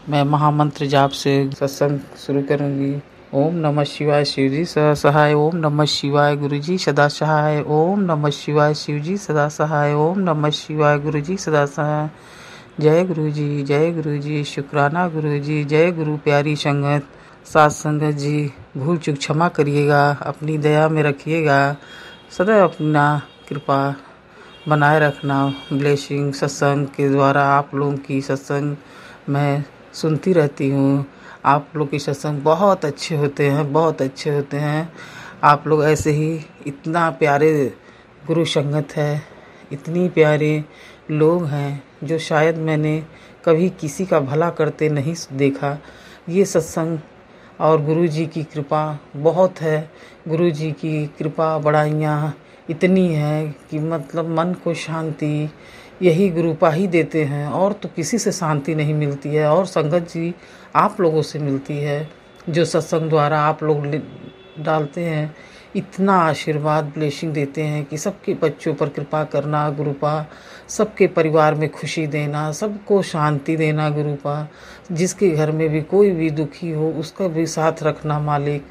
मैं महामंत्र जाप से सत्संग शुरू करूँगी। ओम नमः शिवाय, शिव जी सदा सहाय। ओम नमः शिवाय, गुरु जी सदा सहाय। ओम नमः शिवाय, शिव जी सदा सहाय। ओम नमः शिवाय, गुरु जी सदा सहाय। जय गुरु जी, जय गुरु जी, शुक्राना गुरु जी। जय गुरु प्यारी संगत, साथ संगत जी, भूल चूक क्षमा करिएगा, अपनी दया में रखिएगा, सदैव अपना कृपा बनाए रखना। ब्लेसिंग सत्संग के द्वारा आप लोगों की सत्संग मैं सुनती रहती हूँ। आप लोग के सत्संग बहुत अच्छे होते हैं, बहुत अच्छे होते हैं। आप लोग ऐसे ही, इतना प्यारे गुरु संगत है, इतनी प्यारे लोग हैं, जो शायद मैंने कभी किसी का भला करते नहीं देखा। ये सत्संग और गुरु जी की कृपा बहुत है। गुरु जी की कृपा बड़ाइयाँ इतनी है कि मतलब मन को शांति यही गुरुपा ही देते हैं, और तो किसी से शांति नहीं मिलती है। और संगत जी आप लोगों से मिलती है, जो सत्संग द्वारा आप लोग डालते हैं, इतना आशीर्वाद ब्लेसिंग देते हैं कि सबके बच्चों पर कृपा करना गुरुपा, सबके परिवार में खुशी देना, सबको शांति देना गुरुपा, जिसके घर में भी कोई भी दुखी हो उसका भी साथ रखना मालिक।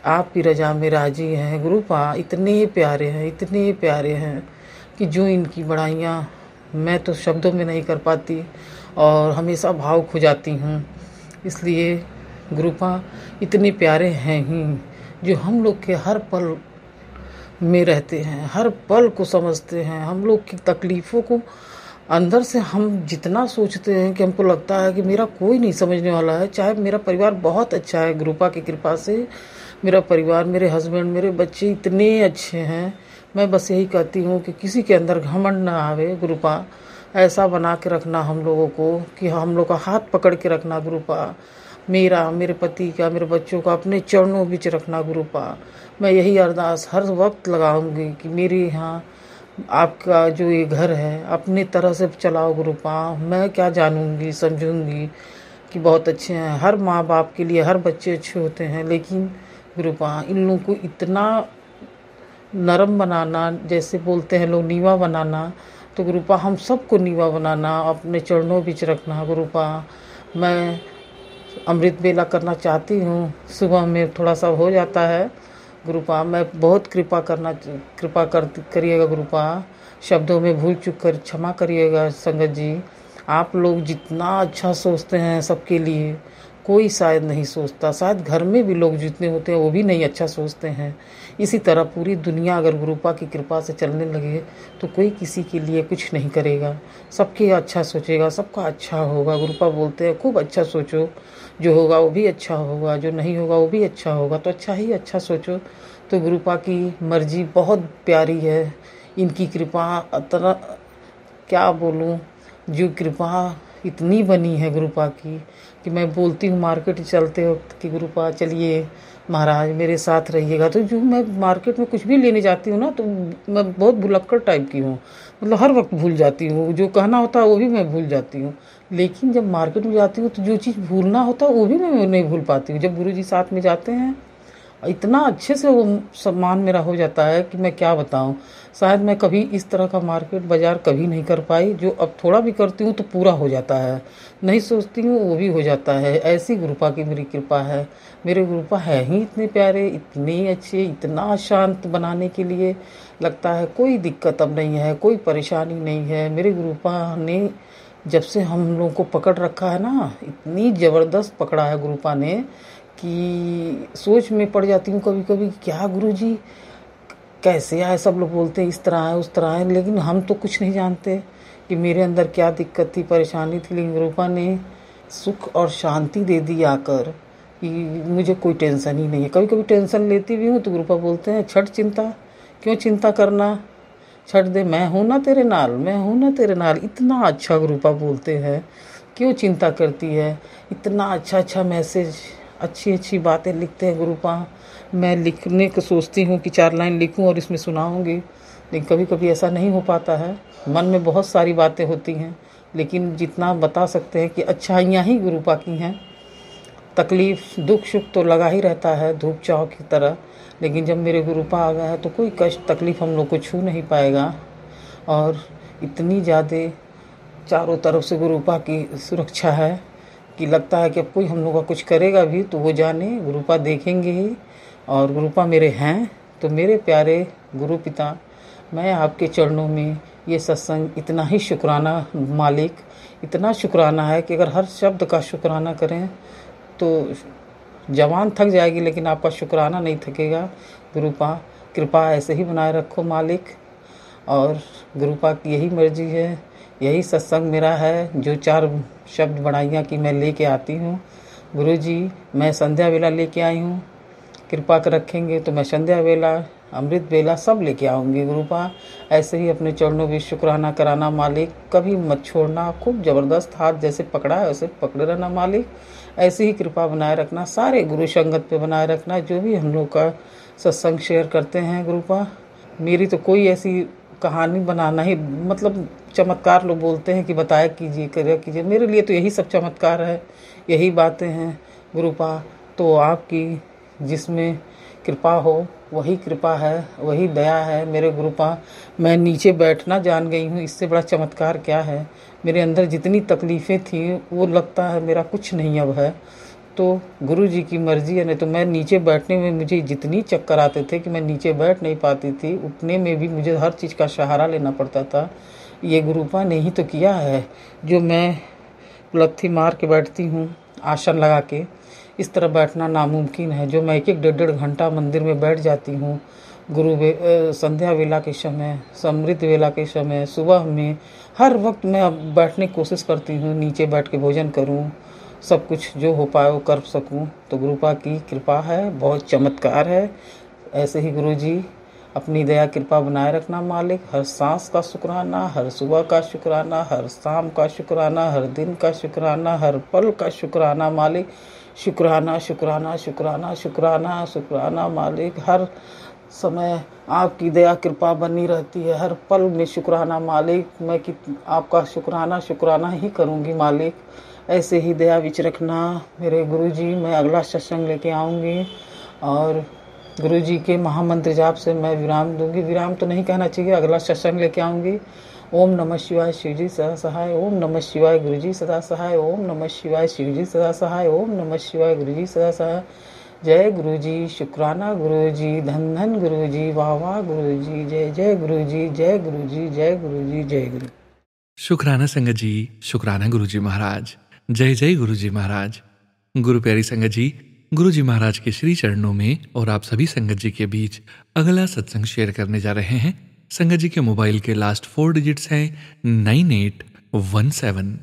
आपकी रजा में राजी हैं गुरुपा। इतने प्यारे हैं, इतने प्यारे हैं कि जो इनकी बड़ाइयाँ मैं तो शब्दों में नहीं कर पाती, और हमेशा भाव खो जाती हूँ। इसलिए गुरुपा इतने प्यारे हैं ही, जो हम लोग के हर पल में रहते हैं, हर पल को समझते हैं, हम लोग की तकलीफ़ों को अंदर से हम जितना सोचते हैं कि हमको लगता है कि मेरा कोई नहीं समझने वाला है। चाहे मेरा परिवार बहुत अच्छा है, गुरुपा की कृपा से मेरा परिवार, मेरे हस्बैंड, मेरे बच्चे इतने अच्छे हैं। मैं बस यही कहती हूँ कि किसी के अंदर घमंड ना आवे। गुरुपा ऐसा बना के रखना हम लोगों को कि हम लोग का हाथ पकड़ के रखना गुरुपा, मेरा, मेरे पति का, मेरे बच्चों का अपने चरणों बीच रखना गुरुपा। मैं यही अरदास हर वक्त लगाऊंगी कि मेरे यहाँ आपका जो ये घर है अपनी तरह से चलाओ गुरुपा। मैं क्या जानूंगी, समझूंगी कि बहुत अच्छे हैं। हर माँ बाप के लिए हर बच्चे अच्छे होते हैं, लेकिन गुरुपा इन लोगों को इतना नरम बनाना, जैसे बोलते हैं लोग नीवा बनाना, तो गुरुपा हम सबको नीवा बनाना, अपने चरणों बीच रखना गुरुपा। मैं अमृत बेला करना चाहती हूँ, सुबह में थोड़ा सा हो जाता है गुरुपा। मैं बहुत कृपा करिएगा गुरुपा। शब्दों में भूल चूक कर क्षमा करिएगा संगत जी। आप लोग जितना अच्छा सोचते हैं सबके लिए, कोई शायद नहीं सोचता। शायद घर में भी लोग जितने होते हैं वो भी नहीं अच्छा सोचते हैं। इसी तरह पूरी दुनिया अगर गुरुपा की कृपा से चलने लगे तो कोई किसी के लिए कुछ नहीं करेगा, सबके अच्छा सोचेगा, सबका अच्छा होगा। गुरुपा बोलते हैं खूब अच्छा सोचो, जो होगा वो भी अच्छा होगा, जो नहीं होगा वो भी अच्छा होगा, तो अच्छा ही अच्छा सोचो। तो गुरुपा की मर्जी बहुत प्यारी है, इनकी कृपा इतना क्या बोलूं, जो कृपा इतनी बनी है गुरुपा की कि मैं बोलती हूँ मार्केट चलते वक्त कि गुरुपा चलिए महाराज मेरे साथ रहिएगा। तो जो मैं मार्केट में कुछ भी लेने जाती हूँ ना, तो मैं बहुत भुलक्कड़ टाइप की हूँ, मतलब हर वक्त भूल जाती हूँ, जो कहना होता है वो भी मैं भूल जाती हूँ। लेकिन जब मार्केट में जाती हूँ तो जो चीज़ भूलना होता है वो भी मैं नहीं भूल पाती हूँ। जब गुरुजी साथ में जाते हैं इतना अच्छे से वो सम्मान मेरा हो जाता है कि मैं क्या बताऊं। शायद मैं कभी इस तरह का मार्केट बाजार कभी नहीं कर पाई, जो अब थोड़ा भी करती हूँ तो पूरा हो जाता है, नहीं सोचती हूँ वो भी हो जाता है। ऐसी गुरुपा की मेरी कृपा है। मेरे गुरुपा है ही इतने प्यारे, इतने अच्छे, इतना शांत बनाने के लिए लगता है कोई दिक्कत अब नहीं है, कोई परेशानी नहीं है। मेरे गुरुपा ने जब से हम लोगों को पकड़ रखा है ना, इतनी ज़बरदस्त पकड़ा है गुरुपा ने कि सोच में पड़ जाती हूँ कभी कभी, क्या गुरुजी कैसे आए। सब लोग बोलते हैं इस तरह है उस तरह है, लेकिन हम तो कुछ नहीं जानते कि मेरे अंदर क्या दिक्कत थी, परेशानी थी। लेकिन गुरुपा ने सुख और शांति दे दी आकर कि मुझे कोई टेंशन ही नहीं है। कभी कभी टेंशन लेती भी हूँ तो गुरुपा बोलते हैं छठ चिंता, क्यों चिंता करना, छठ दे, मैं हूँ ना तेरे नाल, मैं हूँ ना तेरे नाल। इतना अच्छा गुरुपा बोलते हैं, क्यों चिंता करती है। इतना अच्छा अच्छा मैसेज, अच्छी अच्छी बातें लिखते हैं गुरुपा। मैं लिखने को सोचती हूँ कि 4 लाइन लिखूं और इसमें सुनाऊंगी, लेकिन कभी कभी ऐसा नहीं हो पाता है। मन में बहुत सारी बातें होती हैं, लेकिन जितना बता सकते हैं कि अच्छाइयाँ ही गुरुपा की हैं। तकलीफ़ दुख सुख तो लगा ही रहता है धूप छाँव की तरह, लेकिन जब मेरे गुरुपा आ गया है तो कोई कष्ट तकलीफ़ हम लोग को छू नहीं पाएगा। और इतनी ज़्यादा चारों तरफ से गुरुपा की सुरक्षा है कि लगता है कि अब कोई हम लोग का कुछ करेगा भी तो वो जाने गुरुपा देखेंगे ही। और गुरुपा मेरे हैं। तो मेरे प्यारे गुरु पिता, मैं आपके चरणों में ये सत्संग इतना ही शुक्राना मालिक, इतना शुक्राना है कि अगर हर शब्द का शुक्राना करें तो जवान थक जाएगी, लेकिन आपका शुक्राना नहीं थकेगा। गुरुपा कृपा ऐसे ही बनाए रखो मालिक। और गुरुपा की यही मर्जी है, यही सत्संग मेरा है, जो 4 शब्द बढ़ाइयाँ की मैं लेके आती हूँ। गुरुजी मैं संध्या वेला लेके आई हूँ, कृपा कर रखेंगे तो मैं संध्या वेला अमृत बेला सब लेके आऊँगी। गुरुपा ऐसे ही अपने चरणों में शुक्राना कराना मालिक, कभी मत छोड़ना। खूब ज़बरदस्त हाथ जैसे पकड़ा है वैसे पकड़े रहना मालिक। ऐसी ही कृपा बनाए रखना, सारे गुरु संगत पे बनाए रखना, जो भी हम लोग का सत्संग शेयर करते हैं। गुरुपा मेरी तो कोई ऐसी कहानी बनाना ही, मतलब चमत्कार लोग बोलते हैं कि बताया कीजिए करे कीजिए, मेरे लिए तो यही सब चमत्कार है, यही बातें हैं गुरुपा। तो आपकी जिसमें कृपा हो वही कृपा है, वही दया है मेरे गुरुपा। मैं नीचे बैठना जान गई हूँ, इससे बड़ा चमत्कार क्या है। मेरे अंदर जितनी तकलीफ़ें थी वो लगता है मेरा कुछ नहीं अब है। तो गुरु जी की मर्जी है, नहीं तो मैं नीचे बैठने में मुझे जितनी चक्कर आते थे कि मैं नीचे बैठ नहीं पाती थी, उठने में भी मुझे हर चीज़ का सहारा लेना पड़ता था। ये गुरुपा ने ही तो किया है, जो मैं लत्थी मार के बैठती हूँ आसन लगा के, इस तरह बैठना नामुमकिन है। जो मैं एक एक 1.5 घंटा मंदिर में बैठ जाती हूँ, संध्या वेला के समय, अमृत वेला के समय, सुबह में, हर वक्त मैं अब बैठने की कोशिश करती हूँ, नीचे बैठ के भोजन करूँ, सब कुछ जो हो पाए वो कर सकूँ। तो गुरुपा की कृपा है, बहुत चमत्कार है। ऐसे ही गुरुजी अपनी दया कृपा बनाए रखना मालिक। हर सांस का शुक्राना, हर सुबह का शुक्राना, हर शाम का शुक्राना, हर दिन का शुक्राना, हर पल का शुक्राना मालिक। शुक्राना शुक्राना शुक्राना शुक्राना शुक्राना मालिक। हर समय आपकी दया कृपा बनी रहती है, हर पल में शुक्राना मालिक। मैं आपका शुक्राना शुक्राना ही करूँगी मालिक। ऐसे ही दया विच रखना मेरे गुरुजी। मैं अगला सत्संग लेके आऊँगी और गुरुजी के महामंत्र जाप से मैं विराम दूंगी। विराम तो नहीं कहना चाहिए, अगला सत्संग लेके आऊँगी। ओम नमः शिवाय, शिवजी सदा सहाय। ओम नमः शिवाय, गुरुजी सदा सहाय। ओम नमः शिवाय, शिवजी सदा सहाय। ओम नमः शिवाय, गुरुजी सदा सहाय। जय गुरुजी, शुक्राना गुरुजी, धन धन गुरुजी, वाह वाह गुरुजी, जय जय गुरुजी, जय गुरुजी, जय गुरुजी, जय गुरु। शुक्राना संगत जी, शुक्राना गुरुजी महाराज, जय जय गुरुजी महाराज। गुरु प्यारी संगत जी, गुरुजी महाराज के श्री चरणों में और आप सभी संगत जी के बीच अगला सत्संग शेयर करने जा रहे हैं। संगत जी के मोबाइल के लास्ट 4 डिजिट्स हैं 9817।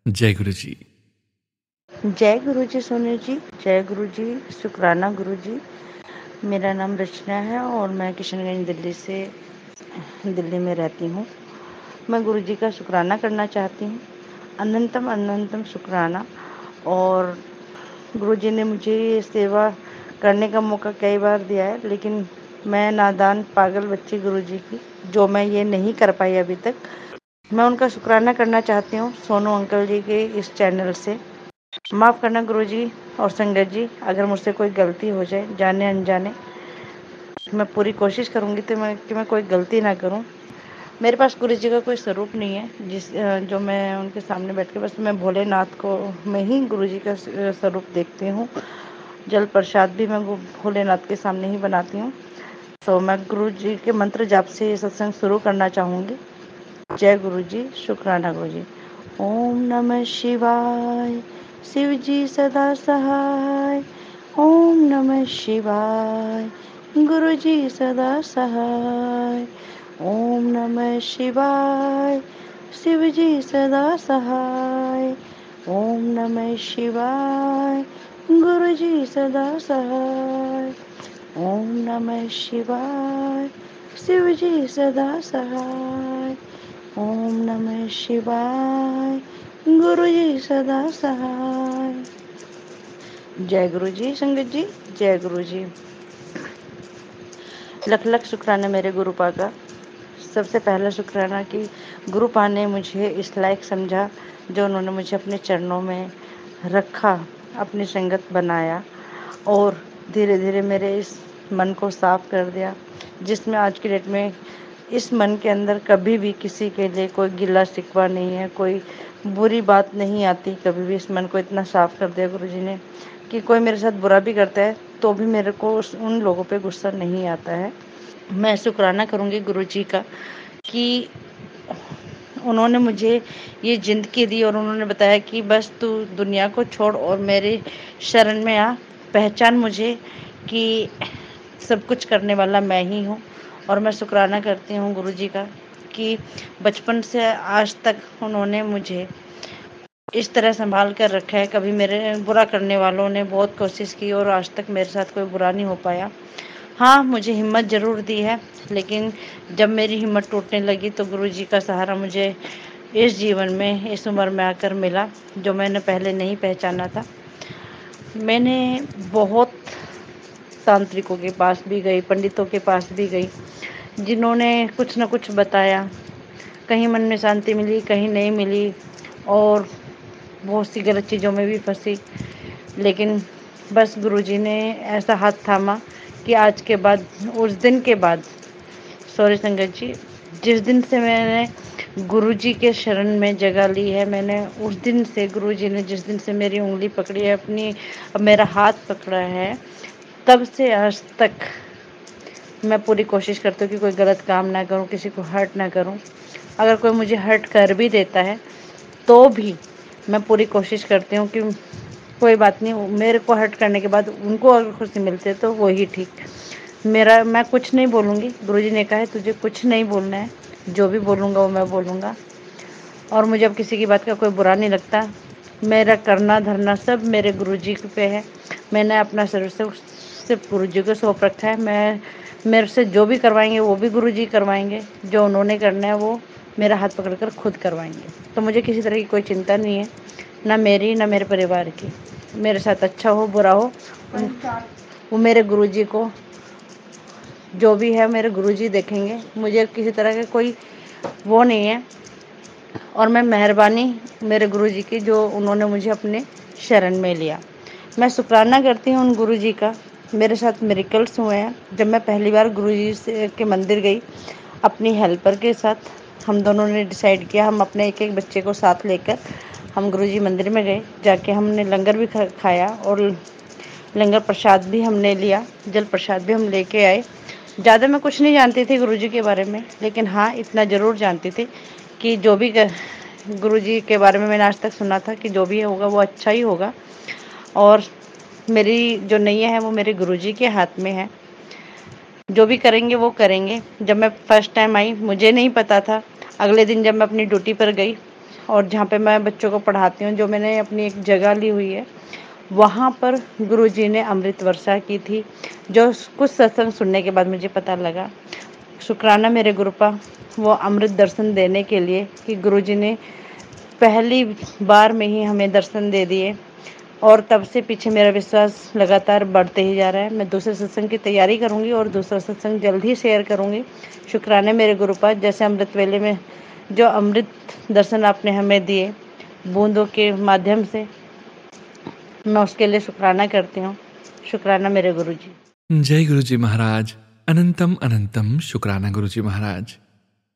जय गुरुजी। जय गुरु जी सोनू जी, जय गुरु जी, शुक्राना गुरु जी। मेरा नाम रचना है और मैं किशनगंज दिल्ली में रहती हूँ। मैं गुरु जी का शुक्राना करना चाहती हूँ, अनंतम अनंतम शुक्राना। और गुरु जी ने मुझे ये सेवा करने का मौका कई बार दिया है, लेकिन मैं नादान पागल बच्ची गुरु जी की, जो मैं ये नहीं कर पाई अभी तक। मैं उनका शुक्राना करना चाहती हूँ सोनू अंकल जी के इस चैनल से। माफ़ करना गुरुजी और संगत जी, अगर मुझसे कोई गलती हो जाए जाने अनजाने। मैं पूरी कोशिश करूँगी कि मैं कोई गलती ना करूँ। मेरे पास गुरुजी का कोई स्वरूप नहीं है जो मैं उनके सामने बैठ के, बस मैं भोलेनाथ को में ही गुरुजी का स्वरूप देखती हूँ। जल प्रसाद भी मैं भोलेनाथ के सामने ही बनाती हूँ। तो मैं गुरुजी के मंत्र जाप से ये सत्संग शुरू करना चाहूँगी। जय गुरुजी, शुक्राना गुरुजी। ओम नमः शिवाय, शिव जी सदा सहाय। ओम नमः शिवाय, गुरु जी सदा सहाय। ओम नमः शिवाय, शिव जी सदा सहाय। ओम नमः शिवाय, गुरु जी सदा सहाय। ओम नमः शिवाय, शिव जी सदा सहाय। ओम नमः शिवाय, गुरु जी सदा सहाय। जय गुरु जी संगत जी, जय गुरु जी। लख लख शुक्राना मेरे गुरुपा का। सबसे पहला शुक्राना कि गुरुपा ने मुझे इस लायक समझा, जो उन्होंने मुझे अपने चरणों में रखा, अपनी संगत बनाया और धीरे धीरे मेरे इस मन को साफ कर दिया, जिसमें आज की डेट में इस मन के अंदर कभी भी किसी के लिए कोई गिला शिकवा नहीं है, कोई बुरी बात नहीं आती। कभी भी इस मन को इतना साफ कर दिया गुरुजी ने कि कोई मेरे साथ बुरा भी करता है तो भी मेरे को उन लोगों पे गुस्सा नहीं आता है। मैं शुक्राना करूँगी गुरुजी का कि उन्होंने मुझे ये ज़िंदगी दी और उन्होंने बताया कि बस तू दुनिया को छोड़ और मेरे शरण में आ, पहचान मुझे कि सब कुछ करने वाला मैं ही हूँ। और मैं शुक्राना करती हूँ गुरुजी का कि बचपन से आज तक उन्होंने मुझे इस तरह संभाल कर रखा है। कभी मेरे बुरा करने वालों ने बहुत कोशिश की और आज तक मेरे साथ कोई बुरा नहीं हो पाया। हाँ, मुझे हिम्मत ज़रूर दी है, लेकिन जब मेरी हिम्मत टूटने लगी तो गुरुजी का सहारा मुझे इस जीवन में, इस उम्र में आकर मिला, जो मैंने पहले नहीं पहचाना था। मैंने बहुत तांत्रिकों के पास भी गई, पंडितों के पास भी गई, जिन्होंने कुछ न कुछ बताया। कहीं मन में शांति मिली, कहीं नहीं मिली और बहुत सी गलत चीज़ों में भी फंसी। लेकिन बस गुरुजी ने ऐसा हाथ थामा कि आज के बाद, उस दिन के बाद, सॉरी संगत जी, जिस दिन से मैंने गुरुजी के शरण में जगह ली है, मैंने उस दिन से, गुरुजी ने जिस दिन से मेरी उंगली पकड़ी है अपनी, मेरा हाथ पकड़ा है, तब से आज तक मैं पूरी कोशिश करती हूँ कि कोई गलत काम ना करूँ, किसी को हर्ट ना करूँ। अगर कोई मुझे हर्ट कर भी देता है तो भी मैं पूरी कोशिश करती हूँ कि कोई बात नहीं, मेरे को हर्ट करने के बाद उनको अगर खुशी मिलती है तो वही ठीक। मैं कुछ नहीं बोलूँगी। गुरुजी ने कहा है तुझे कुछ नहीं बोलना है, जो भी बोलूँगा वो मैं बोलूँगा। और मुझे अब किसी की बात का कोई बुरा नहीं लगता। मेरा करना धरना सब मेरे गुरुजी पे है। मैंने अपना सर्व सिर्फ गुरुजी को सौंप रखा है। मेरे से जो भी करवाएंगे वो भी गुरुजी करवाएंगे। जो उन्होंने करना है वो मेरा हाथ पकड़कर खुद करवाएंगे। तो मुझे किसी तरह की कोई चिंता नहीं है, ना मेरी ना मेरे परिवार की। मेरे साथ अच्छा हो बुरा हो, वो मेरे गुरुजी को, जो भी है मेरे गुरुजी देखेंगे। मुझे किसी तरह का कोई वो नहीं है। और मैं मेहरबानी मेरे गुरुजी की जो उन्होंने मुझे अपने शरण में लिया। मैं शुक्राना करती हूँ उन गुरुजी का। मेरे साथ मिरेकल्स हुए हैं। जब मैं पहली बार गुरुजी से के मंदिर गई अपनी हेल्पर के साथ, हम दोनों ने डिसाइड किया हम अपने एक एक बच्चे को साथ लेकर हम गुरुजी मंदिर में गए। जाके हमने लंगर भी खाया और लंगर प्रसाद भी हमने लिया, जल प्रसाद भी हम लेके आए। ज़्यादा मैं कुछ नहीं जानती थी गुरुजी के बारे में, लेकिन हाँ इतना ज़रूर जानती थी कि जो भी गुरुजी के बारे में मैंने आज तक सुना था कि जो भी होगा वो अच्छा ही होगा। और मेरी जो नैया है वो मेरे गुरुजी के हाथ में है। जो भी करेंगे वो करेंगे। जब मैं फर्स्ट टाइम आई मुझे नहीं पता था। अगले दिन जब मैं अपनी ड्यूटी पर गई और जहाँ पे मैं बच्चों को पढ़ाती हूँ, जो मैंने अपनी एक जगह ली हुई है, वहाँ पर गुरुजी ने अमृत वर्षा की थी। जो कुछ सत्संग सुनने के बाद मुझे पता लगा। शुक्राना मेरे गुरुपा वो अमृत दर्शन देने के लिए कि गुरुजी ने पहली बार में ही हमें दर्शन दे दिए। और तब से पीछे मेरा विश्वास लगातार बढ़ते ही जा रहा है। मैं दूसरे सत्संग की तैयारी करूँगी और दूसरा सत्संग जल्द ही शेयर करूँगी। शुक्राना मेरे गुरुपा, जैसे अमृत वेले में जो अमृत दर्शन आपने हमें दिए बूंदों के माध्यम से, मैं उसके लिए शुक्राना करती हूँ। शुक्राना मेरे गुरुजी। जय गुरुजी महाराज। अनंतम अनंतम शुक्राना गुरुजी महाराज।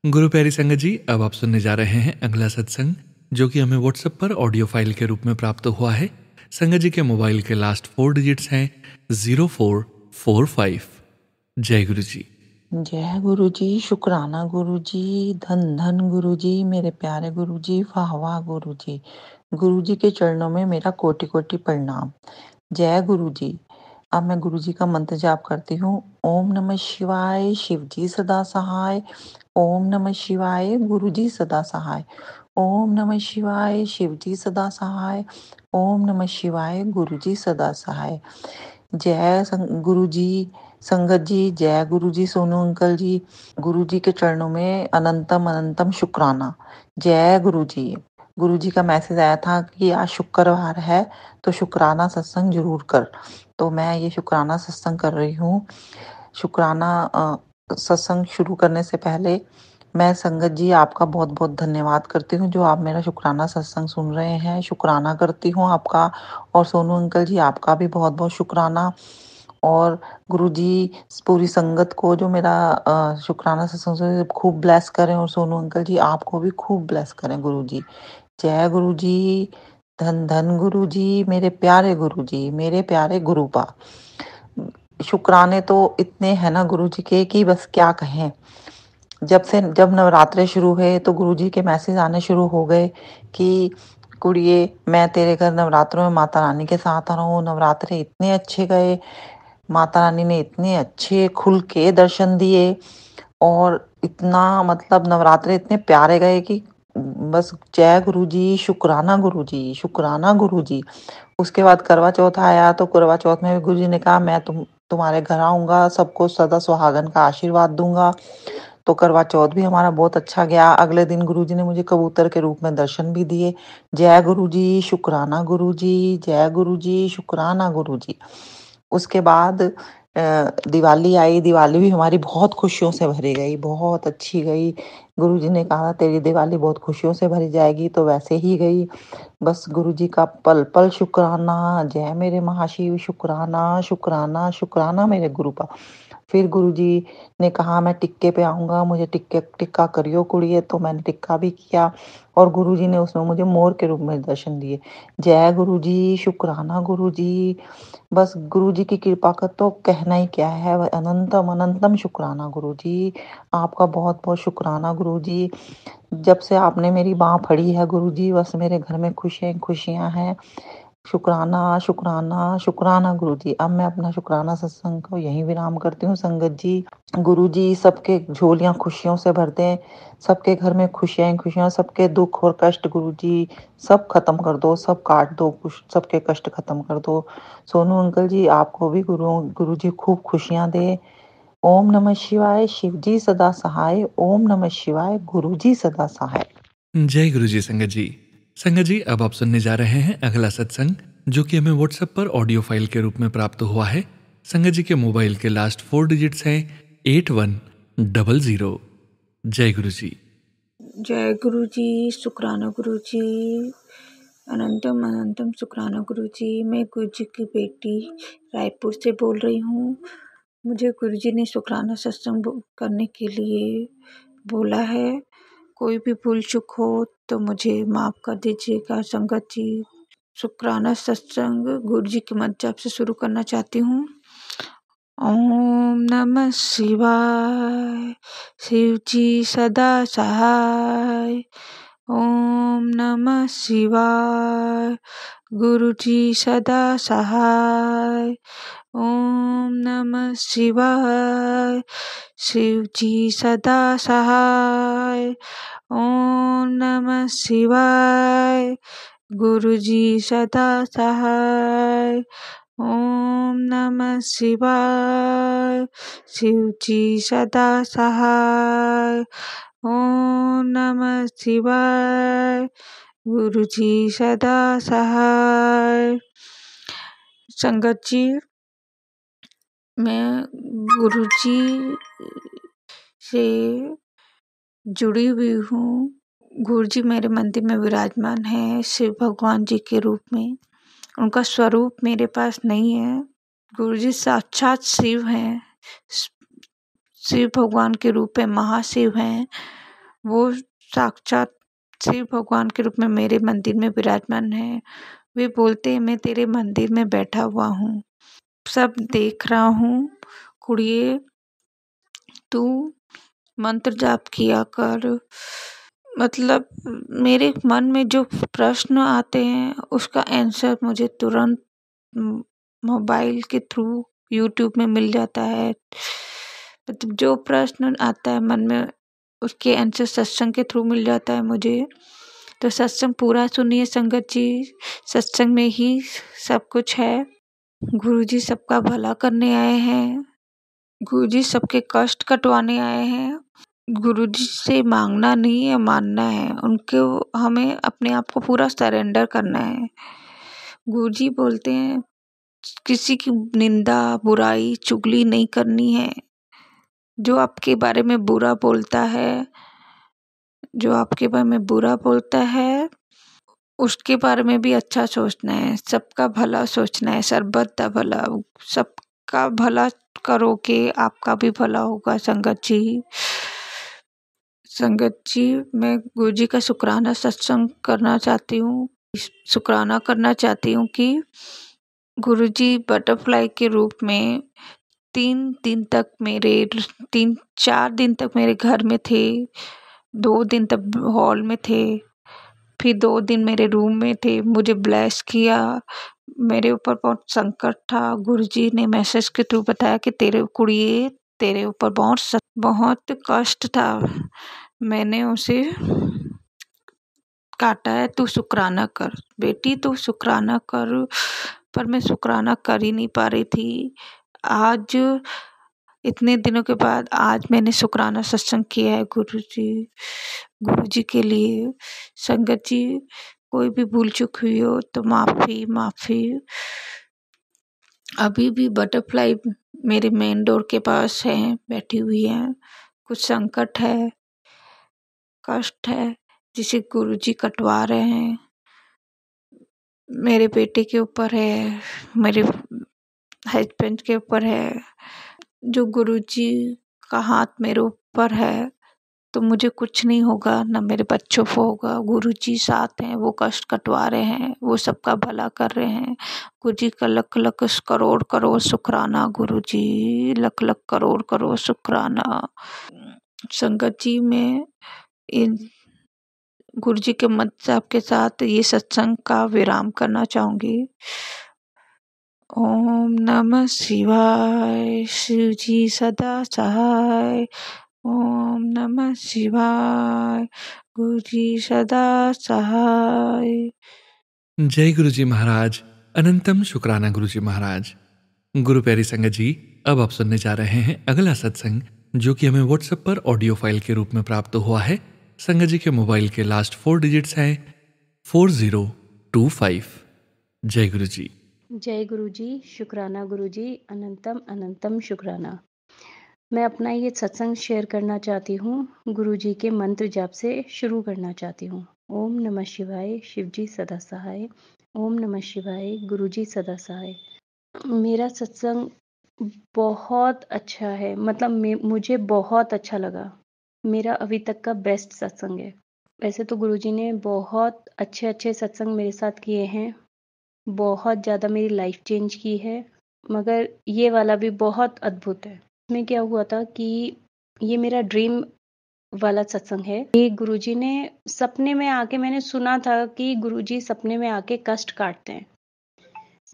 गुरु प्यारी संगत जी, अब आप सुनने जा रहे हैं अगला सत्संग, जो कि हमें व्हाट्सएप पर ऑडियो फाइल के रूप में प्राप्त हुआ है। संगत जी के मोबाइल के लास्ट 4 डिजिट्स हैं 0445। जय गुरु जी। जय गुरु जी, शुक्राना गुरु जी, धन धन गुरु जी, मेरे प्यारे गुरु जी, वाह वाह गुरु जी। गुरु जी के चरणों में मेरा कोटि कोटि प्रणाम। जय गुरु जी। अब मैं गुरु जी का मंत्र जाप करती हूँ। ओम नमः शिवाय, शिव जी सदा सहाय। ओम नमः शिवाय, गुरु जी सदा सहाय। ओम नमः शिवाय, शिव जी सदा सहाय। ओम नमः शिवाय, गुरु जी सदा सहाय। जय गुरु जी, संगत जी, जय गुरु जी, सोनू अंकल जी। गुरु जी के चरणों में अनंतम अनंतम शुक्राना। जय गुरु जी। गुरु जी का मैसेज आया था कि आज शुक्रवार है तो शुक्राना सत्संग जरूर कर। तो मैं ये शुक्राना सत्संग कर रही हूँ। शुक्राना सत्संग शुरू करने से पहले मैं संगत जी आपका बहुत बहुत धन्यवाद करती हूँ जो आप मेरा शुक्राना सत्संग सुन रहे हैं। शुक्राना करती हूँ आपका। और सोनू अंकल जी आपका भी बहुत बहुत शुक्राना। और गुरुजी पूरी संगत को जो मेरा शुक्राना सत्संग से खूब ब्लेस करें। और सोनू अंकल जी आपको भी खूब ब्लेस करें गुरुजी। जय गुरुजी। धन धन गुरुजी, मेरे प्यारे गुरुजी, मेरे प्यारे गुरुपा। शुक्राने तो इतने हैं ना गुरुजी के कि बस क्या कहें। जब नवरात्रे शुरू हुए तो गुरुजी के मैसेज आने शुरू हो गए कि कुड़िए मैं तेरे घर नवरात्रों में माता रानी के साथ आ रहा हूँ। नवरात्रे इतने अच्छे गए, माता रानी ने इतने अच्छे खुल के दर्शन दिए और इतना मतलब नवरात्रे इतने प्यारे गए कि बस जय गुरुजी, शुक्राना गुरुजी, शुक्राना गुरुजी। उसके बाद करवा चौथ आया तो करवा चौथ में भी गुरुजी ने कहा मैं तुम्हारे घर आऊंगा, सबको सदा सुहागन का आशीर्वाद दूंगा। तो करवा चौथ भी हमारा बहुत अच्छा गया। अगले दिन गुरुजी ने मुझे कबूतर के रूप में दर्शन भी दिए। जय गुरुजी, शुक्राना गुरुजी, जय गुरुजी, शुक्राना गुरुजी। उसके बाद दिवाली आई। दिवाली भी हमारी बहुत खुशियों से भरी गई, बहुत अच्छी गई। गुरुजी ने कहा तेरी दिवाली बहुत खुशियों से भरी जाएगी, तो वैसे ही गई। बस गुरुजी का पल पल शुक्राना। जय मेरे महाशिव, शुक्राना शुक्राना शुक्राना मेरे गुरु का। फिर गुरुजी ने कहा मैं टिक्के पे आऊंगा, मुझे टिक्का करियो कुड़िए। तो मैंने टिक्का भी किया और गुरुजी ने उसमें मुझे मोर के रूप में दर्शन दिए। जय गुरुजी, शुक्राना गुरुजी। बस गुरुजी की कृपा का तो कहना ही क्या है। अनंतम अनंतम शुक्राना गुरुजी। आपका बहुत बहुत शुक्राना गुरुजी। जब से आपने मेरी बाह फड़ी है गुरुजी, बस मेरे घर में खुशियां खुशियां हैं। शुक्राना, शुक्राना, शुक्राना गुरुजी। अब मैं अपना शुक्राना सत्संग को यहीं विराम करती हूँ संगत जी। गुरुजी सबके झोलियाँ खुशियों से भर दें, सबके घर में खुशियाँ ही खुशियाँ, सबके दुख और कष्ट गुरुजी सब खत्म कर दो, सब काट दो, सबके कष्ट खत्म कर दो। सोनू अंकल जी आपको भी गुरुजी खूब खुशियाँ दे। ओम नमः शिवाय, शिव जी सदा सहाय। ओम नमः शिवाय, गुरुजी सदा सहाय। जय गुरु जी संगत जी। संगत जी, अब आप सुनने जा रहे हैं अगला सत्संग, जो कि हमें व्हाट्सएप पर ऑडियो फाइल के रूप में प्राप्त हुआ है। संगत जी के मोबाइल के लास्ट 4 डिजिट्स हैं 8100। जय गुरु जी। जय गुरु जी, शुक्राना गुरु जी, अनंतम अनंतम शुक्राना गुरु जी। मैं गुरु जी की बेटी रायपुर से बोल रही हूँ। मुझे गुरु जी ने शुक्राना सत्संग करने के लिए बोला है। कोई भी भूल चूक हो तो मुझे माफ़ कर दीजिएगा संगत जी। शुक्राना सत्संग गुरु जी के मंत्र जाप से शुरू करना चाहती हूँ। ओम नमः शिवाय, शिव जी सदा सहाय। ओम नमः शिवाय, गुरु जी सदा सहाय। ओम नमः शिवाय, शिव जी सदा सहाय। ओम नमः शिवाय, गुरु जी सदा सहाय। ओम नमः शिवाय, शिव जी सदा सहाय। ओम नमः शिवाय, गुरु जी सदा सहाय। संगत जी, मैं गुरु जी से जुड़ी हुई हूँ। गुरु जी मेरे मंदिर में विराजमान है शिव भगवान जी के रूप में। उनका स्वरूप मेरे पास नहीं है। गुरु जी साक्षात शिव हैं, शिव भगवान के रूप में महाशिव हैं। वो साक्षात शिव भगवान के रूप में मेरे मंदिर में विराजमान है। वे बोलते हैं मैं तेरे मंदिर में बैठा हुआ हूँ, सब देख रहा हूँ। कुड़िए तू मंत्र जाप किया कर। मतलब मेरे मन में जो प्रश्न आते हैं उसका आंसर मुझे तुरंत मोबाइल के थ्रू यूट्यूब में मिल जाता है। मतलब जो प्रश्न आता है मन में उसके आंसर सत्संग के थ्रू मिल जाता है मुझे। तो सत्संग पूरा सुनिए संगत जी, सत्संग में ही सब कुछ है। गुरुजी सबका भला करने आए हैं, गुरुजी सबके कष्ट कटवाने आए हैं। गुरुजी से मांगना नहीं है, मानना है। उनके हमें अपने आप को पूरा सरेंडर करना है। गुरुजी बोलते हैं किसी की निंदा बुराई चुगली नहीं करनी है। जो आपके बारे में बुरा बोलता है, जो आपके बारे में बुरा बोलता है उसके बारे में भी अच्छा सोचना है। सबका भला सोचना है, सर्वदा भला। सबका भला करोगे आपका भी भला होगा संगत जी। संगत जी, मैं गुरुजी का शुक्राना सत्संग करना चाहती हूँ। शुक्राना करना चाहती हूँ कि गुरुजी बटरफ्लाई के रूप में 4 दिन तक मेरे घर में थे। 2 दिन तक हॉल में थे, फिर 2 दिन मेरे रूम में थे। मुझे ब्लेस किया। मेरे ऊपर बहुत संकट था। गुरुजी ने मैसेज के थ्रू बताया कि तेरे ऊपर बहुत कष्ट था, मैंने उसे काटा है, तू शुक्राना कर बेटी, तू शुक्राना कर। पर मैं शुक्राना कर ही नहीं पा रही थी। आज इतने दिनों के बाद आज मैंने शुक्राना सत्संग किया है गुरुजी के लिए। संगत जी, कोई भी भूल चूक हुई हो तो माफ़ी। अभी भी बटरफ्लाई मेरे मेन डोर के पास है, बैठी हुई है। कुछ संकट है, कष्ट है जिसे गुरुजी कटवा रहे हैं। मेरे बेटे के ऊपर है, मेरे हस्बैंड के ऊपर है। जो गुरुजी का हाथ मेरे ऊपर है तो मुझे कुछ नहीं होगा, ना मेरे बच्चों को होगा। गुरुजी साथ हैं, वो कष्ट कटवा रहे हैं, वो सबका भला कर रहे हैं। गुरुजी का लख लख करोड़ शुक्राना। गुरुजी लख लख करोड़ शुक्राना। संगत जी, मैं इन गुरुजी के मंत्र जाप के साथ ये सत्संग का विराम करना चाहूँगी। ओम नमः शिवाय, शिव जी सदा सहाय। ओम नमः शिवाय, गुरु जी सदा सहाय। जय गुरु जी महाराज। अनंतम शुक्राना गुरु जी महाराज। गुरु प्यारी संगत जी, अब आप सुनने जा रहे हैं अगला सत्संग, जो कि हमें व्हाट्सएप पर ऑडियो फाइल के रूप में प्राप्त हुआ है। संगत जी के मोबाइल के लास्ट 4 डिजिट्स हैं 4025। जय गुरु जी। जय गुरु जी, शुक्राना गुरु जी, अनंतम अनंतम शुक्राना। मैं अपना ये सत्संग शेयर करना चाहती हूँ, गुरु जी के मंत्र जाप से शुरू करना चाहती हूँ। ओम नमः शिवाय, शिव जी सदा सहाय। ओम नमः शिवाय, गुरु जी सदा सहाय। मेरा सत्संग बहुत अच्छा है, मतलब मुझे बहुत अच्छा लगा। मेरा अभी तक का बेस्ट सत्संग है। वैसे तो गुरु जी ने बहुत अच्छे अच्छे सत्संग मेरे साथ किए हैं, बहुत ज़्यादा मेरी लाइफ चेंज की है, मगर ये वाला भी बहुत अद्भुत है। इसमें क्या हुआ था कि ये मेरा ड्रीम वाला सत्संग है। ये गुरुजी ने सपने में आके, मैंने सुना था कि गुरुजी सपने में आके कष्ट काटते हैं,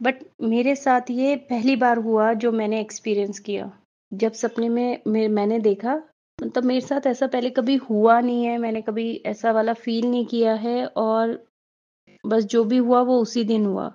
बट मेरे साथ ये पहली बार हुआ जो मैंने एक्सपीरियंस किया। जब सपने में मैंने देखा, मतलब मेरे साथ ऐसा पहले कभी हुआ नहीं है, मैंने कभी ऐसा वाला फील नहीं किया है, और बस जो भी हुआ वो उसी दिन हुआ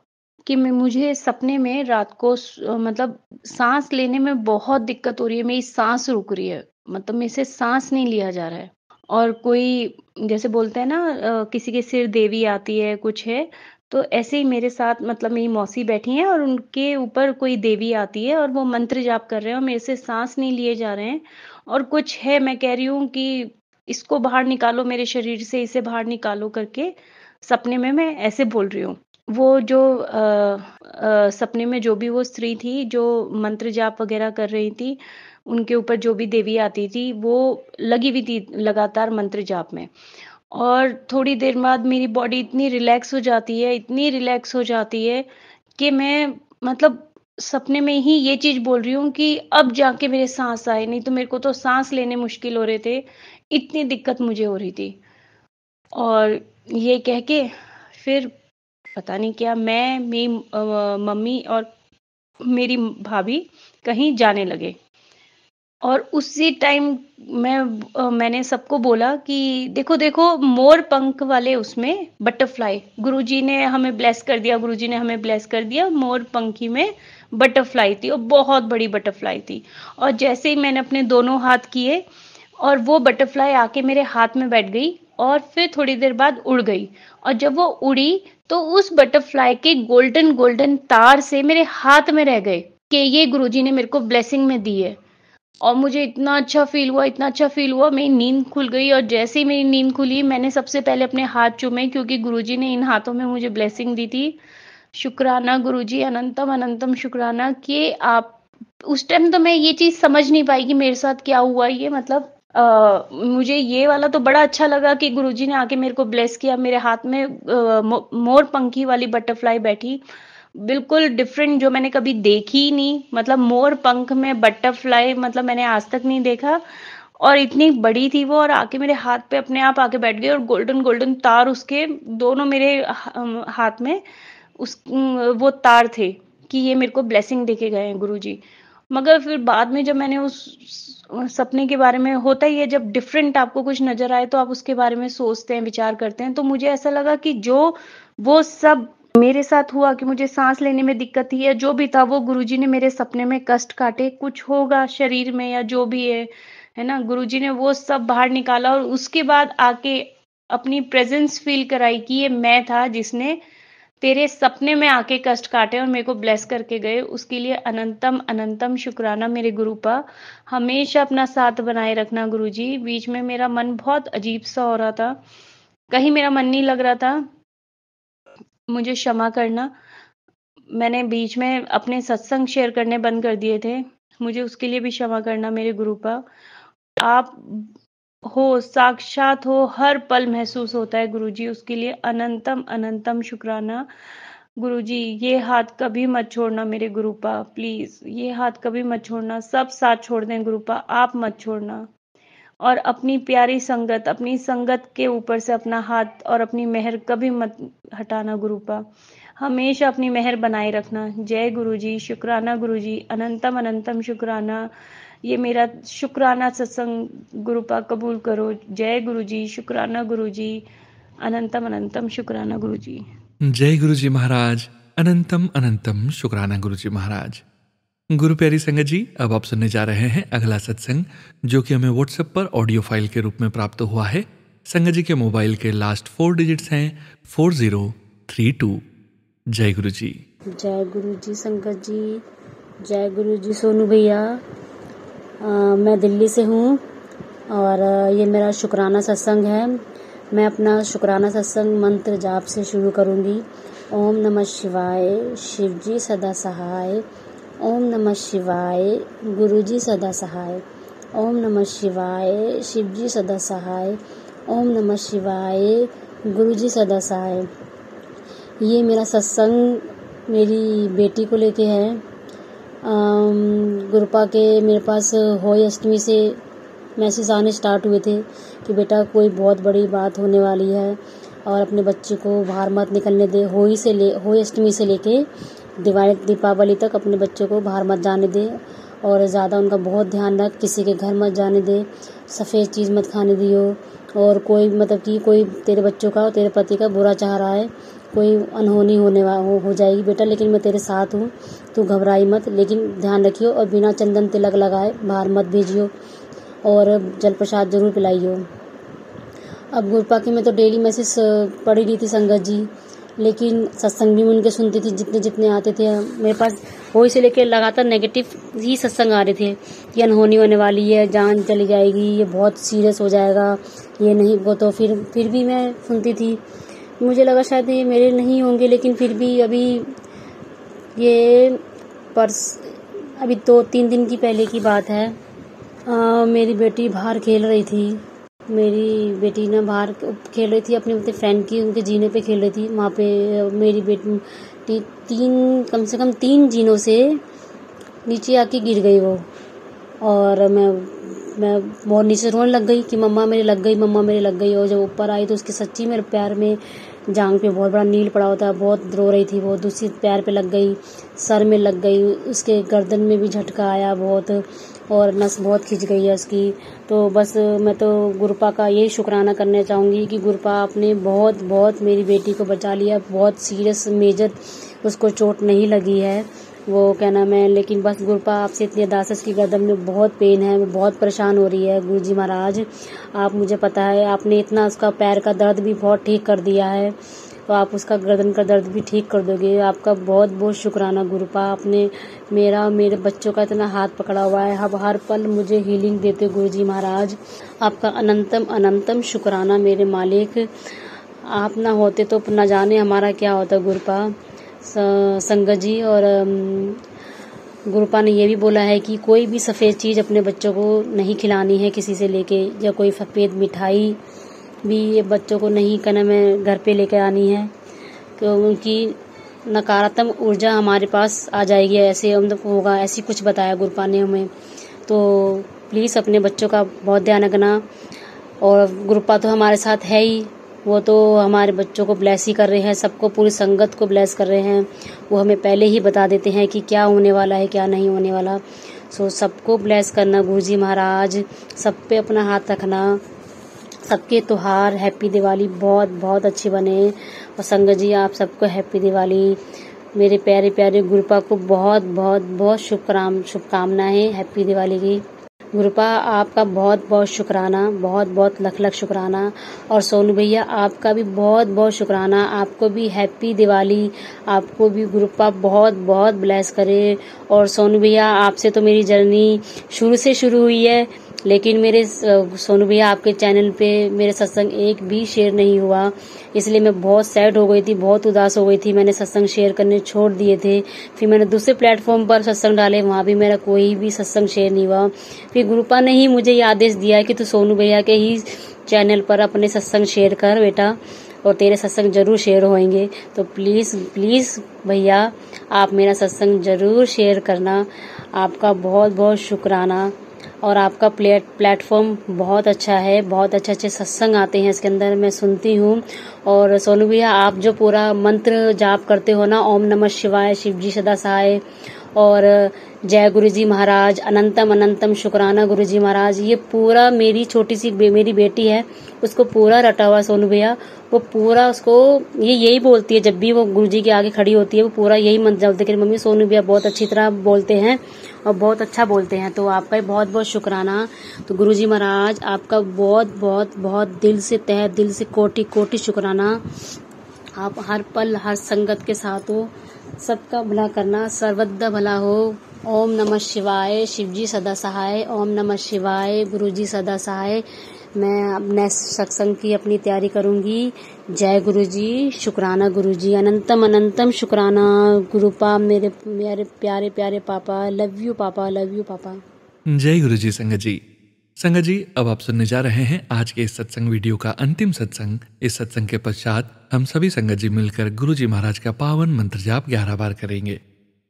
कि मुझे सपने में रात को मतलब सांस लेने में बहुत दिक्कत हो रही है, मेरी सांस रुक रही है, मतलब मेरे से सांस नहीं लिया जा रहा है। और कोई जैसे बोलते हैं ना, किसी के सिर देवी आती है, कुछ है, तो ऐसे ही मेरे साथ, मतलब मेरी मौसी बैठी हैं और उनके ऊपर कोई देवी आती है और वो मंत्र जाप कर रहे हैं और मेरे से सांस नहीं लिए जा रहे हैं, और कुछ है, मैं कह रही हूँ कि इसको बाहर निकालो मेरे शरीर से, इसे बाहर निकालो करके सपने में मैं ऐसे बोल रही हूँ। वो जो सपने में जो भी वो स्त्री थी जो मंत्र जाप वगैरह कर रही थी, उनके ऊपर जो भी देवी आती थी वो लगी हुई थी लगातार मंत्र जाप में। और थोड़ी देर बाद मेरी बॉडी इतनी रिलैक्स हो जाती है, इतनी रिलैक्स हो जाती है कि मैं, मतलब सपने में ही ये चीज़ बोल रही हूँ कि अब जाके मेरे सांस आए, नहीं तो मेरे को तो सांस लेने मुश्किल हो रहे थे, इतनी दिक्कत मुझे हो रही थी। और ये कह के फिर पता नहीं क्या, मैं, मेरी मम्मी और मेरी भाभी कहीं जाने लगे, और उसी टाइम मैंने सबको बोला कि देखो देखो, मोर पंख वाले उसमें बटरफ्लाई, गुरुजी ने हमें ब्लेस कर दिया, गुरुजी ने हमें ब्लेस कर दिया, मोर पंखी में बटरफ्लाई थी और बहुत बड़ी बटरफ्लाई थी। और जैसे ही मैंने अपने दोनों हाथ किए और वो बटरफ्लाई आके मेरे हाथ में बैठ गई और फिर थोड़ी देर बाद उड़ गई, और जब वो उड़ी तो उस बटरफ्लाई के गोल्डन गोल्डन तार से मेरे हाथ में रह गए कि ये गुरुजी ने मेरे को ब्लेसिंग में दी है। और मुझे इतना अच्छा फील हुआ, इतना अच्छा फील हुआ, मेरी नींद खुल गई, और जैसे ही मेरी नींद खुली मैंने सबसे पहले अपने हाथ चूमे, क्योंकि गुरुजी ने इन हाथों में मुझे ब्लेसिंग दी थी। शुक्राना गुरुजी, अनंतम अनंतम शुक्राना कि आप, उस टाइम तो मैं ये चीज़ समझ नहीं पाई कि मेरे साथ क्या हुआ ये, मतलब मुझे ये वाला तो बड़ा अच्छा लगा कि गुरुजी ने आके मेरे को ब्लेस किया, मेरे हाथ में मोर पंखी वाली बटरफ्लाई बैठी, बिल्कुल डिफरेंट, जो मैंने कभी देखी ही नहीं, मतलब मोर पंख में बटरफ्लाई, मतलब मैंने आज तक नहीं देखा, और इतनी बड़ी थी वो, और आके मेरे हाथ पे अपने आप आके बैठ गई, और गोल्डन गोल्डन तार उसके दोनों मेरे हाथ में उस वो तार थे कि ये मेरे को ब्लेसिंग देके गए हैं गुरुजी। मगर फिर बाद में जब मैंने उस सपने के बारे में, होता ही है जब डिफरेंट आपको कुछ नजर आए तो आप उसके बारे में सोचते हैं, विचार करते हैं, तो मुझे ऐसा लगा कि जो वो सब मेरे साथ हुआ कि मुझे सांस लेने में दिक्कत थी या जो भी था, वो गुरुजी ने मेरे सपने में कष्ट काटे, कुछ होगा शरीर में या जो भी है ना, गुरुजी ने वो सब बाहर निकाला, और उसके बाद आके अपनी प्रेजेंस फील कराई कि ये मैं था जिसने तेरे सपने में आके कष्ट काटे और मेरे को ब्लेस करके गए। उसके लिए अनंतम अनंतम शुक्राना मेरे गुरुपा। हमेशा अपना साथ बनाए रखना गुरुजी। बीच में मेरा मन बहुत अजीब सा हो रहा था, कहीं मेरा मन नहीं लग रहा था, मुझे क्षमा करना। मैंने बीच में अपने सत्संग शेयर करने बंद कर दिए थे, मुझे उसके लिए भी क्षमा करना मेरे गुरुपा। आप हो, साक्षात हो, हर पल महसूस होता है गुरुजी, उसके लिए अनंतम अनंतम शुक्राना। गुरुजी ये हाथ कभी मत छोड़ना मेरे गुरुपा, प्लीज ये हाथ कभी मत छोड़ना, सब साथ छोड़ दें गुरुपा, आप मत छोड़ना। और अपनी प्यारी संगत, अपनी संगत के ऊपर से अपना हाथ और अपनी मेहर कभी मत हटाना गुरुपा। हमेशा अपनी मेहर बनाए रखना। जय गुरुजी, शुक्राना गुरुजी, अनंतम अनंतम शुक्राना। ये मेरा शुक्राना सत्संग गुरुपा कबूल करो। जय गुरुजी, शुक्राना गुरुजी, अनंतम अनंतम शुक्राना गुरुजी। जय गुरुजी महाराज, अनंतम अनंतम शुक्राना गुरुजी महाराज। गुरु प्यारी संगत जी, अब आप सुनने जा रहे हैं अगला सत्संग, जो कि हमें व्हाट्सएप पर ऑडियो फाइल के रूप में प्राप्त हुआ है। संगत जी के मोबाइल के लास्ट 4 डिजिट्स हैं 4032। जय गुरु जी। जय गुरु जी संगत जी, जय गुरु जी सोनू भैया। मैं दिल्ली से हूँ और ये मेरा शुक्राना सत्संग है। मैं अपना शुक्राना सत्संग मंत्र जाप से शुरू करूँगी। ओम नमः शिवाय, शिव जी सदा सहाय। ओम नमः शिवाय, गुरु जी सदा सहाय। ओम नमः शिवाय, शिव जी सदा सहाय। ओम नमः शिवाय, गुरु जी सदा सहाय। ये मेरा सत्संग मेरी बेटी को लेके है। गुरुपा के मेरे पास होली अष्टमी से मैसेज आने स्टार्ट हुए थे कि बेटा कोई बहुत बड़ी बात होने वाली है और अपने बच्चे को बाहर मत निकलने दे। होली अष्टमी से लेके दीपावली तक अपने बच्चे को बाहर मत जाने दे और ज़्यादा उनका बहुत ध्यान रख। किसी के घर मत जाने दे, सफ़ेद चीज़ मत खाने दियो। और कोई मतलब कि कोई तेरे बच्चों का और तेरे पति का बुरा चाह रहा है, कोई अनहोनी हो जाएगी बेटा, लेकिन मैं तेरे साथ हूँ, तू घबराई मत। लेकिन ध्यान रखियो और बिना चंदन तिलक लगाए बाहर मत भेजियो और जल प्रसाद जरूर पिलाइयो। अब गुरुपा की मैं तो डेली मैसेज पढ़ी रही थी संगत जी, लेकिन सत्संग भी मैं उनके सुनती थी जितने जितने आते थे। मेरे पास होली से लेकर लगातार नेगेटिव ही सत्संग आ रहे थे कि अनहोनी होने वाली है, जान चली जाएगी, ये बहुत सीरियस हो जाएगा, ये नहीं वो। तो फिर भी मैं सुनती थी। मुझे लगा शायद ये मेरे नहीं होंगे, लेकिन फिर भी अभी ये अभी 2-3 दिन की पहले की बात है। मेरी बेटी बाहर खेल रही थी। मेरी बेटी ना बाहर खेल रही थी अपने फ्रेंड की, उनके जीने पे खेल रही थी। वहाँ पे मेरी बेटी कम से कम 3 जीनों से नीचे आके गिर गई वो, और मैं बहुत नीचे रोने लग गई कि मम्मा मेरे लग गई, मम्मा मेरे लग गई। और जब ऊपर आई तो उसके सच्ची मेरे पैर में जांग पे बहुत बड़ा नील पड़ा होता है। बहुत रो रही थी वो, दूसरी पैर पे लग गई, सर में लग गई, उसके गर्दन में भी झटका आया बहुत, और नस बहुत खिंच गई है उसकी। तो बस मैं तो गुरुपा का यही शुक्राना करना चाहूँगी कि गुरुपा आपने बहुत बहुत मेरी बेटी को बचा लिया। बहुत सीरियस मेजर उसको चोट नहीं लगी है, वो क्या नाम है। लेकिन बस गुरुपा आपसे इतनी अरदास है, उसकी गर्दन में बहुत पेन है, वो बहुत परेशान हो रही है। गुरुजी महाराज आप, मुझे पता है आपने इतना उसका पैर का दर्द भी बहुत ठीक कर दिया है, तो आप उसका गर्दन का दर्द भी ठीक कर दोगे। आपका बहुत बहुत शुक्राना गुरुपा। आपने मेरे बच्चों का इतना हाथ पकड़ा हुआ है, अब हर पल मुझे हीलिंग देते गुरुजी महाराज। आपका अनंतम अनंतम शुक्राना मेरे मालिक। आप ना होते तो न जाने हमारा क्या होता गुरुपा। संगत जी और गुरुपा ने ये भी बोला है कि कोई भी सफ़ेद चीज़ अपने बच्चों को नहीं खिलानी है किसी से लेके, या कोई सफ़ेद मिठाई भी ये बच्चों को नहीं करना में घर पे लेकर आनी है, क्योंकि नकारात्मक ऊर्जा हमारे पास आ जाएगी, ऐसे होगा, ऐसी कुछ बताया गुरुपा ने हमें। तो प्लीज़ अपने बच्चों का बहुत ध्यान रखना। और गुरुपा तो हमारे साथ है ही, वो तो हमारे बच्चों को ब्लेस ही कर रहे हैं, सबको, पूरी संगत को ब्लेस कर रहे हैं। वो हमें पहले ही बता देते हैं कि क्या होने वाला है, क्या नहीं होने वाला। सो सबको ब्लेस करना गुरुजी महाराज, सब पे अपना हाथ रखना। सबके त्योहार हैप्पी दिवाली बहुत बहुत अच्छी बने। और संगत जी आप सबको हैप्पी दिवाली। मेरे प्यारे प्यारे गुरुपा को बहुत बहुत बहुत शुभकामनाएं हैप्पी दिवाली की। गुरुपा आपका बहुत बहुत शुक्राना, बहुत बहुत लख लख शुक्राना। और सोनू भैया आपका भी बहुत बहुत शुक्राना, आपको भी हैप्पी दिवाली। आपको भी गुरुपा बहुत बहुत ब्लेस करे। और सोनू भैया आपसे तो मेरी जर्नी शुरू से शुरू हुई है, लेकिन मेरे सोनू भैया आपके चैनल पे मेरे सत्संग एक भी शेयर नहीं हुआ, इसलिए मैं बहुत सैड हो गई थी, बहुत उदास हो गई थी। मैंने सत्संग शेयर करने छोड़ दिए थे। फिर मैंने दूसरे प्लेटफॉर्म पर सत्संग डाले, वहाँ भी मेरा कोई भी सत्संग शेयर नहीं हुआ। फिर गुरुपा ने ही मुझे ये आदेश दिया कि तू सोनू भैया के ही चैनल पर अपने सत्संग शेयर कर बेटा, और तेरे सत्संग जरूर शेयर होंगे। तो प्लीज़ प्लीज़ भैया आप मेरा सत्संग जरूर शेयर करना। आपका बहुत बहुत शुक्राना। और आपका प्लेटफॉर्म बहुत अच्छा है, बहुत अच्छे सत्संग आते हैं इसके अंदर, मैं सुनती हूँ। और सोनू भैया, आप जो पूरा मंत्र जाप करते हो ना, ओम नमः शिवाय, शिव जी सदा सहाय, और जय गुरु जी महाराज, अनंतम अनंतम शुक्राना गुरु जी महाराज, ये पूरा मेरी छोटी सी मेरी बेटी है, उसको पूरा रटा हुआ सोनू भैया। वो पूरा उसको यही बोलती है, जब भी वो गुरु जी के आगे खड़ी होती है वो पूरा यही मंत्र बोलती है कि मम्मी सोनू भैया बहुत अच्छी तरह बोलते हैं और बहुत अच्छा बोलते हैं। तो आपका बहुत बहुत शुक्राना। तो गुरु जी महाराज, आपका बहुत बहुत बहुत दिल से, तहे दिल से कोटि कोटि शुक्राना। आप हर पल हर संगत के साथ हो, सबका भला करना, सर्वदा भला हो। ओम नमः शिवाय, शिव जी सदा सहाय, ओम नमः शिवाय, गुरु जी सदा सहाय। मैं अपने सत्संग की अपनी तैयारी करूंगी। जय गुरु जी, शुक्राना गुरु जी, अनंतम अनंतम शुक्राना गुरुपा, मेरे मेरे प्यारे प्यारे पापा, लव यू पापा, लव यू पापा। जय गुरु जी। संगत जी, संगत जी, अब आप सुनने जा रहे हैं आज के इस सत्संग वीडियो का अंतिम सत्संग। इस सत्संग के पश्चात हम सभी संगत जी मिलकर गुरु जी महाराज का पावन मंत्र जाप 11 बार करेंगे।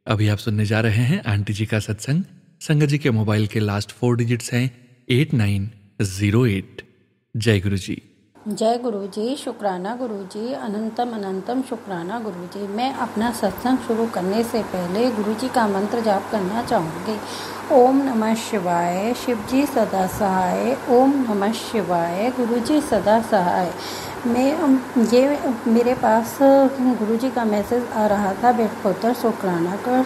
अभी आप सुनने जा रहे हैं आंटी जी का सत्संग। संगत जी के मोबाइल के लास्ट 4 डिजिट्स हैं 8908। जय गुरु जी। जय गुरु जी, शुक्राना गुरु जी, अनंतम अनंतम शुक्राना गुरु जी। मैं अपना सत्संग शुरू करने से पहले गुरु जी का मंत्र जाप करना चाहूँगी। ओम नमः शिवाय, शिव जी सदा सहाय, ओम नमः शिवाय, गुरु जी सदा सहाय। ये मेरे पास गुरु जी का मैसेज आ रहा था, बेटपुत्र शुक्राना कर।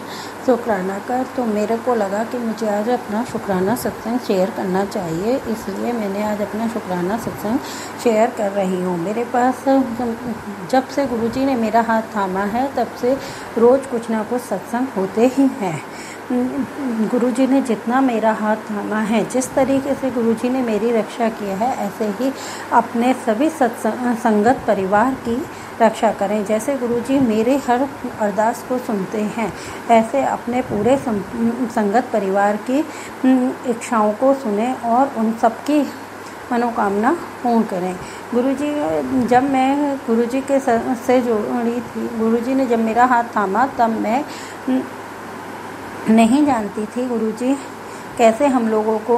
तो मेरे को लगा कि मुझे आज अपना शुक्राना सत्संग शेयर करना चाहिए, इसलिए मैंने आज अपना शुक्राना सत्संग शेयर कर रही हूँ। मेरे पास जब से गुरु जी ने मेरा हाथ थामा है तब से रोज़ कुछ ना कुछ सत्संग होते ही हैं। गुरु जी ने जितना मेरा हाथ थामा है, जिस तरीके से गुरु जी ने मेरी रक्षा की है, ऐसे ही अपने सभी संगत परिवार की रक्षा करें। जैसे गुरु जी मेरे हर अरदास को सुनते हैं, ऐसे अपने पूरे संगत परिवार की इच्छाओं को सुने और उन सबकी मनोकामना पूर्ण करें। गुरुजी, जब मैं गुरुजी के से जुड़ी थी, गुरुजी ने जब मेरा हाथ थामा तब मैं नहीं जानती थी गुरुजी कैसे हम लोगों को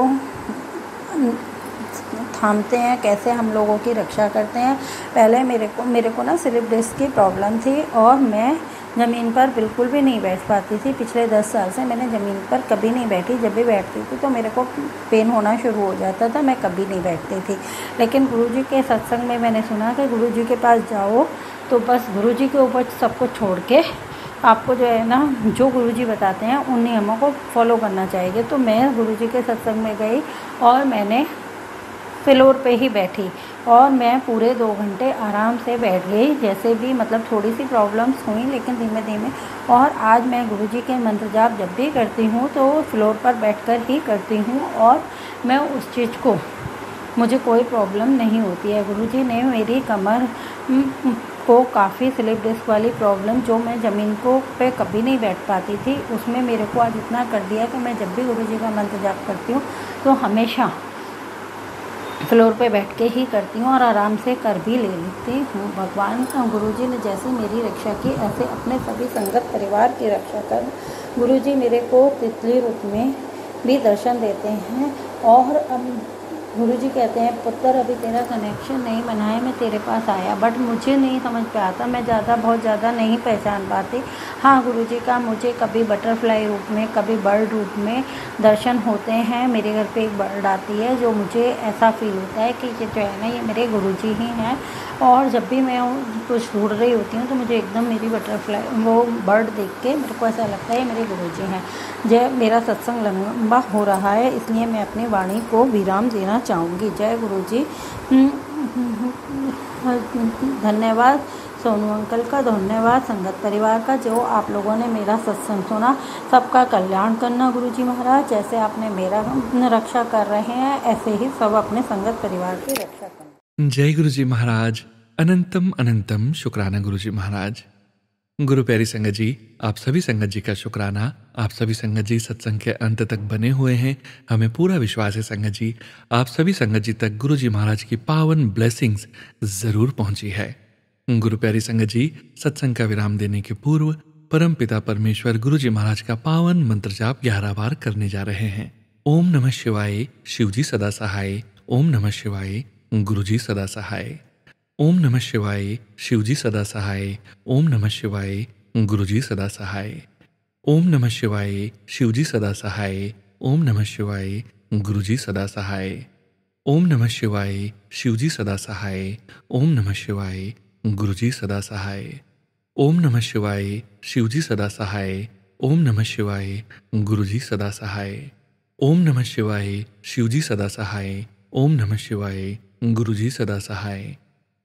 थामते हैं, कैसे हम लोगों की रक्षा करते हैं। पहले मेरे को ना स्लिप डिस्क की प्रॉब्लम थी और मैं ज़मीन पर बिल्कुल भी नहीं बैठ पाती थी। पिछले 10 साल से मैंने ज़मीन पर कभी नहीं बैठी। जब भी बैठती थी तो मेरे को पेन होना शुरू हो जाता था, मैं कभी नहीं बैठती थी। लेकिन गुरुजी के सत्संग में मैंने सुना कि गुरुजी के पास जाओ तो बस गुरुजी के ऊपर सब कुछ छोड़ के आपको जो है ना, जो गुरुजी बताते हैं उन नियमों को फॉलो करना चाहिए। तो मैं गुरुजी के सत्संग में गई और मैंने फ्लोर पे ही बैठी और मैं पूरे 2 घंटे आराम से बैठ गई। जैसे भी मतलब थोड़ी सी प्रॉब्लम्स हुई लेकिन धीमे धीमे। और आज मैं गुरुजी के मंत्र जाप जब भी करती हूँ तो फ्लोर पर बैठकर ही करती हूँ और मैं उस चीज़ को, मुझे कोई प्रॉब्लम नहीं होती है। गुरुजी ने मेरी कमर को काफ़ी स्लिप डिस्क वाली प्रॉब्लम, जो मैं ज़मीन को पे कभी नहीं बैठ पाती थी, उसमें मेरे को आज इतना कर दिया कि मैं जब भी गुरुजी का मंत्र जाप करती हूँ तो हमेशा फ्लोर पे बैठ के ही करती हूँ और आराम से कर भी ले लेती हूँ। भगवान गुरुजी ने जैसे मेरी रक्षा की, ऐसे अपने सभी संगत परिवार की रक्षा कर। गुरुजी मेरे को तितली रूप में भी दर्शन देते हैं और अब गुरुजी कहते हैं, पुत्र अभी तेरा कनेक्शन नहीं बना है, मैं तेरे पास आया। बट मुझे नहीं समझ पे आता, मैं बहुत ज़्यादा नहीं पहचान पाती। हाँ, गुरुजी का मुझे कभी बटरफ्लाई रूप में, कभी बर्ड रूप में दर्शन होते हैं। मेरे घर पे एक बर्ड आती है जो मुझे ऐसा फील होता है कि ये जो है ना, ये मेरे गुरुजी ही हैं। और जब भी मैं कुछ ढूंढ रही होती हूँ तो मुझे एकदम मेरी बटरफ्लाई, वो बर्ड देख के मेरे को ऐसा लगता है मेरे गुरुजी हैं। जय, मेरा सत्संग लंबा हो रहा है इसलिए मैं अपनी वाणी को विराम देना चाहूँगी। जय गुरुजी। धन्यवाद सोनू अंकल का, धन्यवाद संगत परिवार का, जो आप लोगों ने मेरा सत्संग सुना। सबका कल्याण करना गुरुजी महाराज, जैसे आपने मेरा रक्षा कर रहे हैं ऐसे ही सब अपने संगत परिवार की रक्षा करना। जय गुरुजी महाराज। अनंतम अनंतम शुक्राना गुरुजी महाराज। गुरु प्यारी संगत जी, आप सभी संगत जी का शुक्राना। आप सभी संगत जी सत्संग के अंत तक बने हुए हैं। हमें पूरा विश्वास है संगत जी, आप सभी संगत जी तक गुरु जी महाराज की पावन ब्लेसिंग्स जरूर पहुंची है। गुरु प्यारी संगत जी, सत्संग का विराम देने के पूर्व परम पिता परमेश्वर गुरु जी महाराज का पावन मंत्र जाप 11 बार करने जा रहे हैं। ओम नमः शिवाय शिवजी सदा सहाय। ओम नमः शिवाय गुरुजी सदा सहाय। ओम नमः शिवाय शिवजी सदा सहाय। ओम नमः शिवाय गुरुजी सदा सहाय। ओम नमः शिवाय शिवजी सदा सहाय। ओम नमः शिवाय गुरुजी सदा सहाय। ओम नमः शिवाय शिवजी सदा सहाय। ओम नमः शिवाय गुरुजी सदा सहाय। ओम नमः शिवाय शिवजी सदा सहाय। ओम नमः शिवाय गुरुजी सदा सहाय। ओम नमः शिवाय शिवजी सदा सहाय। ओम नमः शिवाय गुरुजी सदा सहाय।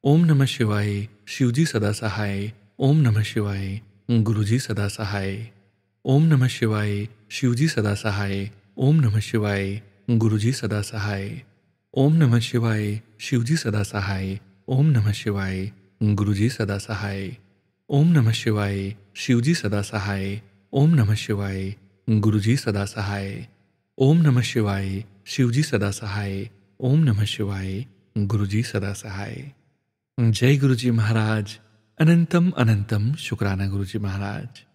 ओम नमः शिवाय शिवजी सदा सहाय। ओम नमः शिवाय गुरुजी सदा सहाय। ओम नमः शिवाय शिवजी सदा सहाय। ओम नमः शिवाय गुरुजी सदा सहाय। ओम नमः शिवाय शिवजी सदा सहाय। ओम नमः शिवाय गुरुजी सदा सहाय। ओम नमः शिवाय शिवजी सदा सहाय। ओम नमः शिवाय गुरुजी सदा सहाय। ओम नमः शिवाय शिवजी सदा सहाय। ओम नमः शिवाय गुरुजी सदा सहाय। जय गुरुजी महाराज। अनंतम अनंतम शुक्राना गुरुजी महाराज।